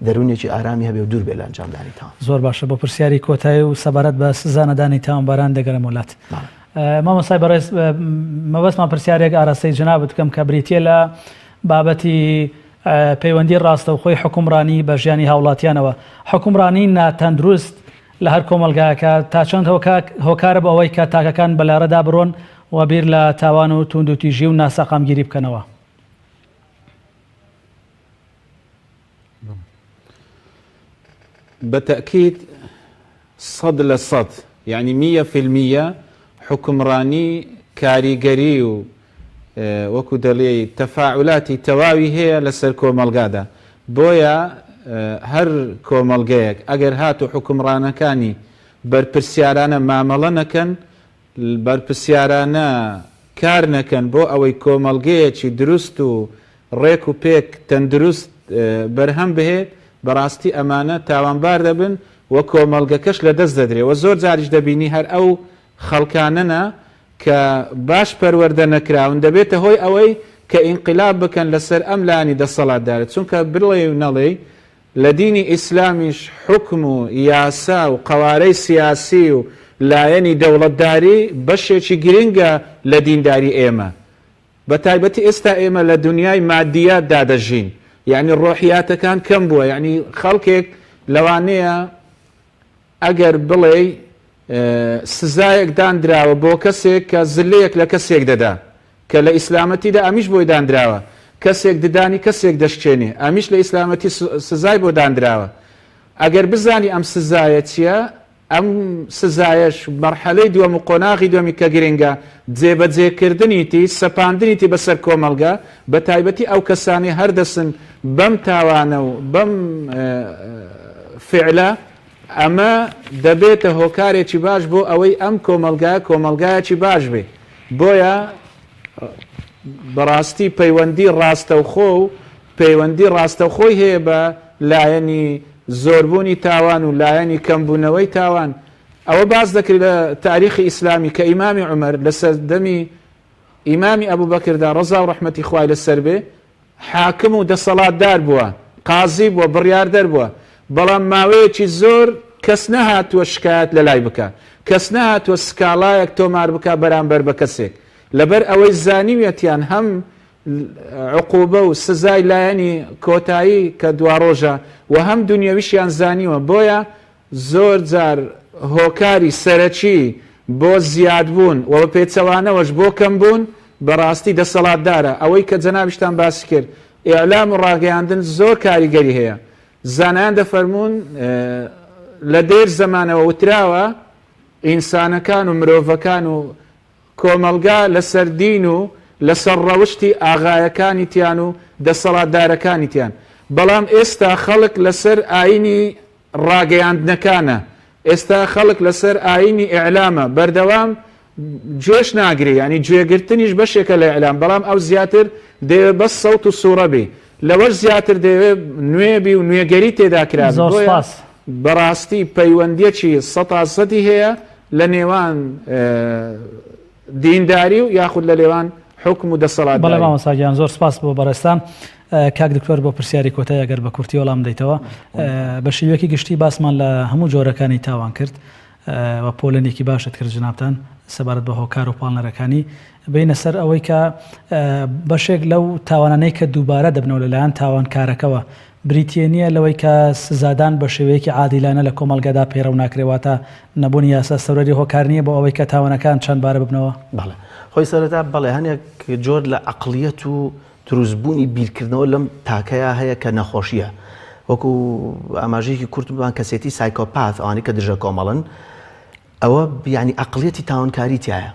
دەرونێکی ئارامی هەبێ و دوور بێ لە ئەنجامدانی تاوان زۆر باشە بۆ پرسیاری کۆتایی و سەبارەت بە سزانەدانی تاوانباران دەگەرم وڵات مامۆستای بەڕێز مەبەستمان پرسیارێک ئاراستەی جەنابەت بکەم کە بریتیە لە بابەتی پەیوەندی ڕاستە و خۆی حکومڕانی بە ژیانی هاوڵاتیانەوە حکومڕانی ناتەندروست لە هەر کۆمەلگایەکە تا چەند هۆکارە بە ئەوەی کە تاکەکان بەلارەدا بڕۆن و بیر لە تاوان و توندوتیژی و ناسەقامگیری بکەنەوە بالتأكيد صد للصد يعني 100% حكمراني كاريگري و وەکو دەڵێ تەفاعولاتی تەواوی هەیە لەسەر کۆمەلگادا بۆیە هەر کۆمەلگەیەک ئەگەر هاتو حکومڕانەکانی بەرپرسیارانە مامەڵە نەکەن بەرپرسیارانە کار نەکەن بۆ ئەوەی کۆمەلگەیەکی دروست و ڕێک و پێک تەندروست بەرهەم بهێت بەڕاستی ئەمانە تاوانبار دەبن و کۆمەلگەکەش لە دەست دەدرێت و زۆر جاریش دەبینی هەر ئەو خەڵکانەنە کە باش پەروەردە نەکراون دەبێتە هۆی ئەوەی کە ئینقلاب بکەن لەسەر ئەم لانی دەسەڵاتدارێت چونکە بڵێ و نەڵێ لە دینی ئیسلامیش حکم و یاسا و قەوارەی سیاسی و لایەنی دەوڵەتداری بەشێکی گرنگە لە دینداری ئێمە بە تایبەتی ئێستا ئێمە لە دنیای مادیات دادەژین یعنی ڕۆحیاتەکان کەم بووە یعنی خەڵکێک لەوانەیە ئەگەر بڵێ سزایەک دانراوە بۆ کەسێک کە زلەیەک لە کەسێک دەدا کە لە ئیسلامەتیدا ئەمیش بۆی دانراوە کەسێک ددانی کەسێک دەشتێنێ ئەمیش لە ئیسلامەتی سزای بۆ دانراوە ئەگەر بزانی ئەم سزایە چییە ئەم سزایەش مەرحەلەی دووەم و قۆناغی دووەمی کە گرنگە جێبەجێکردنیتی سەپاندنیتی بەسەر کۆمەلگا بە تایبەتی ئەو کەسانی هەردەسن بەم تاوانە و بەم فعلە ئەمە دەبێتە هۆکارێکی باش بۆ ئەوەی ئەم کۆمەلگایەکی باش بێ بۆیە بەڕاستی پەیوەندی ڕاستەوخۆ و پەیوەندی ڕاستەوخۆی هەیە بە لایەنی زۆربوونی تاوان و لایەنی کەمبوونەوەی تاوان ئەوە باز دەکرێت لە تاریخی ئیسلامی کە ئیمامی عومەر لە سەردەمی ئیمامی ئەبوو بەکردا ڕەزا و ڕەحمەتی خوای لەسەر بێ حاکم و دەسەڵاتدار بووە قازی بووە بڕیاردەر بووە بەڵام ماوەیەکی زۆر کەس نەهاتووە شکایەت لە لای بکە کەس نەهاتووە سکاڵایەک تۆمار بکە بەرامبەر بە کەسێک لەبەر ئەوەی زانیوێتیان هەم عقوبە و سزای لایەنی کۆتایی کە دوا ڕۆژە و هەم دنیاویشیان زانیوە بۆیە زۆر جار هۆکاری سەرەکی بۆ زیادبوون و بە پێچەوانەوەش بۆ کەم بوون بەڕاستی دەسەڵاتدارە ئەوەی کە جەنابیشتان باسی کرد ئیعلام و ڕاگەیاندن زۆر کاریگەری هەیە زانایان دەفەرمونون لە دێر زەمانەوە وتراوە ئینسانەکان و مرۆڤەکان و کۆمەلگا لەسەر دین و لەسەر ڕەوشتی ئاغایەکانی تیان و دەسەڵاتدارەکانی تیان بەڵام ئێستا خەڵک لەسەر ئاینی ڕاگەیاندنەکانە ئێستا خەڵک لەسەر ئاینی ئیعلامە بەردەوام گوێش ناگری ینی گوێگرتنیش بەشێکە لە ئیعلام بەڵام ئەو زیاتر دەوێت بەس سەوت و سوورە بێ لەوەش زیاتر دەوێت نوێبی و نوێگەری تێدا کرا بەڕاستی پەیوەندیەکی 100% هەیە لە نێوان دینداری و یاخود لە لێوان حکم و دەسەڵات بەڵێ مامۆستاگیان زۆر سپاس بۆ بەڕێستان کاک دکتۆر بۆ پرسیاری کۆتایی ئەگەر بە کورتی وەڵام دەیتەوە بە شێوەیەکی گشتی باسمان لە هەموو جۆرەکانی تاوان کرد و پۆلێنێکی باشت کرد جنابتان سەبارەت بە هۆکار و پاڵنەرەکانی بینە سەر ئەوەی کە بەشێک لەو تاوانانەی کە دووبارە دەبنەوە لەلایەن تاوانکارەکەوە بریتیە نییە لەوەی کە سزادان بە شێوەیەکی عادیلانە لە کۆمەلگادا پێرە و ناکرێواتە نەبوونی یاسا سەورەری هۆکار نییە بۆ ئەوەی کە تاوانەکان چەند بارە ببنەوە بەڵێ خۆی سەرەتا بەڵێ هەنێک جۆر لە عەقڵیەت و دروستبوونی بیرکردنەوە لەم تاکەیە هەیە کە نەخۆشیە وەکو ئاماژەیەکی کورتمان کەسێتی سایکۆپات ئەوانەی کە دژە کۆمەڵن ئەوە یعنی عەقڵیەتی تاوانکاری تایە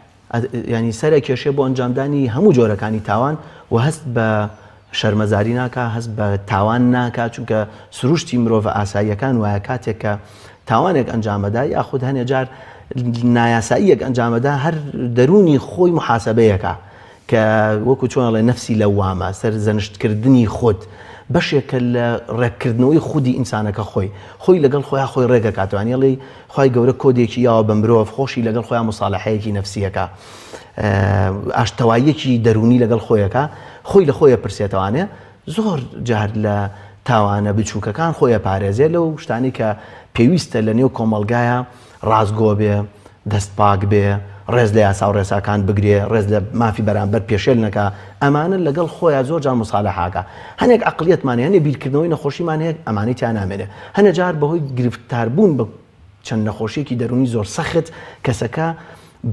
ینی سەرە کێشێ بۆ ئەنجامدانی هەموو جۆرەکانی تاوان و هەست بە شەرمەزاری ناکە هەست بە تاوان ناکات چونکە سروشتی مرۆڤ ئاساییەکان وایە کاتێک کە تاوانێک ئەنجامەدا یاخود هەنێ جار نایاساییەک ئەنجامەدا هەر دەرونی خۆی محاسبەیەکە کە وەکو چۆنڵێ نەفسی لەوامە سەر زەنشتکردنی خۆت بەشێکە لە ڕێککردنەوەی خودی ئینسانەکە خۆی لەگەڵ خۆیان خۆی ڕێگە کاتوانیڵی خی گەورە کۆدێکی یاوە بە مرۆڤ خۆشی لەگەڵ خۆیان مساڵحەیەکی نەفسیەکە ئاشتەواییەکی دەرونی لەگەڵ خۆیەکە خۆی لە خۆیە پرسێتەوانێ زۆر جار لە تاوانە بچووکەکان خۆیە پارێزێ لەو شتانی کە پێویستە لە نێو کۆمەلگایە ڕازگۆ بێ دەست پاک بێ ڕێز لە یاسا و ڕێساکان بگرێ ڕێز لە مافی بەرامبەر پێشێل نەکە ئەمانە لەگەڵ خۆیان زۆر جار مساڵحاکە هەنێک عەقڵیەتمان هەیە بیرکردنەوەی نەخۆشیمان هەیە ئەمانەی تیان نامێنێ هەنێ جار بەهۆی گرفتاربوون بە چەند نەخۆشیێکی دەرونی زۆر سەخت کەسەکە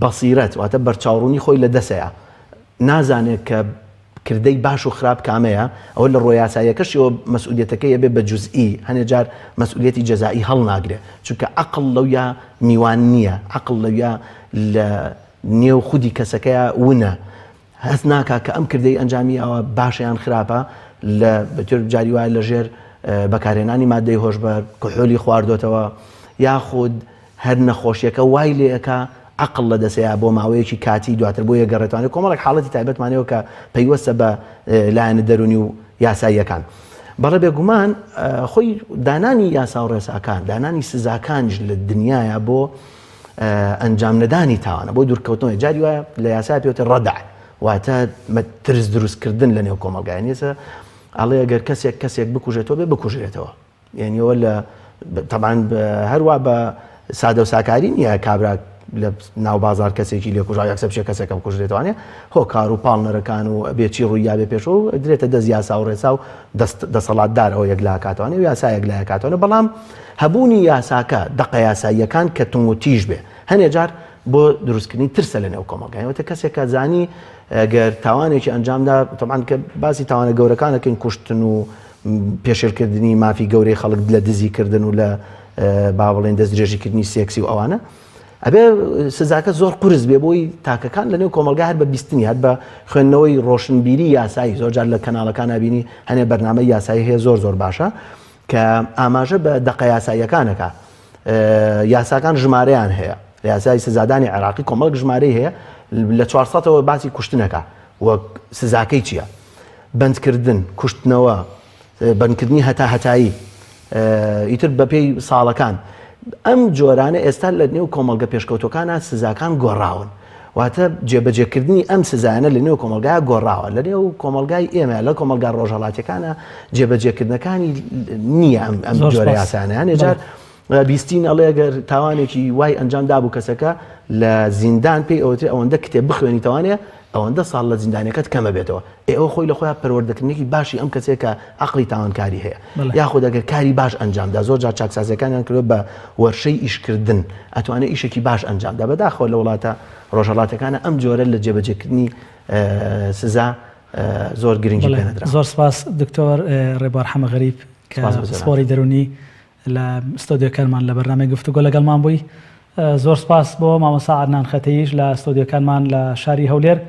بەسیرەت واتە بەرچاوڕوونی خۆی لە دەسەیە نازانێت کە کردەی باش و خراپ کامەیە ئەوە لە ڕۆی یاساییەکەشیەوە مەسئولیەتەکەی بێ بە جوزئی هەنێ جار مەسئولیەتی جەزایی هەڵ ناگرێت چونکە عەقڵ لەویا میوان نییە عەقڵ لەویا لە نێو خودی کەسەکەیە ونە هەست ناکات کە ئەم کردەی ئەنجامی ئەوە باشیان خراپە لە بەتر جاری وایە لەژێر بەکارهێنانی مادەی هۆشبەر کحۆلی خواردۆتەوە یاخود هەر نەخۆشیەکە وای لێەکە عقل لە دەسەیە بۆ ماوەیەکی کاتی دواتر بۆ یەگەڕێتوانێت کۆمەڵێک حاڵەتی تایبەتمانەوە کە پەیوەستە بە لایەنە دەرونی و یاساییەکان بەڵێ بێگومان خۆی دانانی یاسا و ڕێساکان دانانی سزاکانش لە دنیاە بۆ ئەنجام نەدانی تاوانە بۆ دوورکەوتنەوەی جاری وایە لە یاسا پێوتە ڕەدع واتە ترس دروستکردن لە نێو کۆمەلگایە نیسە ئەڵێ ئەگەر کەسێک بکوژێتەوە بێ بکوژێتەوە یعنیەوە لە طبعاً هەروە بە سادە و ساکاری نییە کابرا لە ناو بازار کەسێکی لێکوژا یەکسە بچێت کەسێکم کوژرێتوانێ هۆکار و پاڵنەرەکان و بێچی ڕوویا بێ پێشەوە درێتە دەست یاسا و ڕێسا و دەسەڵاتدار ئەو یەکلاکاتوانێ و یاسا یەکلایەکاتوانە بەڵام هەبوونی یاساکە دقە یاساییەکان کە تونگ و تیژ بێ هەنێ جار بۆ دروستکردنی ترسە لە نێو کۆمەلگایەوەتە کەسێکە زانی گەر تاوانێکی ئەنجامدا تەمان کە باسی تاوانە گەورەکانەکەین کوشتن و پێشێلکردنی مافی گەورەی خەڵک لە دزیکردن و لە با بڵێن دەست درێژیکردنی سێکسی و ئەوانە ئەبێ سزاکە زۆر قورس بێ بۆی تاکەکان لە نێو کۆمەلگا هەر بە بیستنی هەر بە خوێندنەوەی ڕۆشنبیری یاسایی زۆرجار لە کەناڵەکان نبینی هەنێ بەرنامەی یاسایی هەیە زۆر باشە کە ئاماژە بە دقە یاساییەکانەکە یاساکان ژمارەیان هەیە لە یاسای سزادانی عێراقی کۆمەڵک ژمارەی هەیە لە 400ەوە باسی کوشتنەکە وە سزاکەی چییە؟ بەندکردن، کوشتنەوە، بەندکردنی هەتایی ئیتر بەپێی ساڵەکان ئەم جۆرانە ئێستا لە نێو کۆمەلگە پێشکەوتەکانە سزاکان گۆڕاون واتە جێبەجێکردنی ئەم سزایانە لە نێو کۆمەلگای گۆڕاوە لە نێو کۆمەلگای ئێمە لە کۆمەلگا ڕۆژهەڵاتیەکانە جێبەجێکردنەکانی نییە ئەم جۆرە یاسانیان ێجار بیستین ئەڵێ گەر تاوانێکی وای ئەنجام دابوو کەسەکە لە زیندان پێی ئەوتر ئەوەندە کتێب بخوێنیتەوانێ ئەوەندە ساڵ لە زیندانەکەت کەمە بێتەوە ئەوە خۆی لە خۆیان پەروەردەکردنێکی باشی ئەم کەسێکە عەقڵی تاوانکاری هەیە یاخود ئەگەر کاری باش ئەنجامدا زۆر جار چاکسازیەکانیان کردووە بە وەرشەی ئیشکردن ئەتوانێت ئیشێکی باش ئەنجامدا بەداخەوە لە وڵاتە ڕۆژهەڵاتەکانە ئەم جۆرە لە جێبەجێکردنی سزا زۆر گرنگی پێنەدرا. زۆر سپاس دکتۆر ڕێبوار حەمەغەریب کە سپۆری دەرونی لە ستۆدیۆکانمان لە بەرنامەی گفتوگۆ لەگەڵمان بووی. زۆر سپاس بۆ مامۆستا عەدنان خەتەییش لە ستۆدیۆکانمان لە شاری هەولێر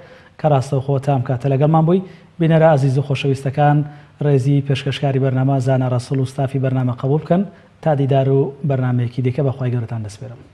کە ڕاستەوخۆ تام کاتە لەگەڵمان بووی. بینەرە ئازیز و خۆشەویستەکان ڕێزی پێشکەشکاری بەرنامە زانە ڕەسوڵ و ستافی بەرنامە قبول بکەن تا دیدار و بەرنامەیەکی دیکە بەخوای گەورەتان دەسپێرم.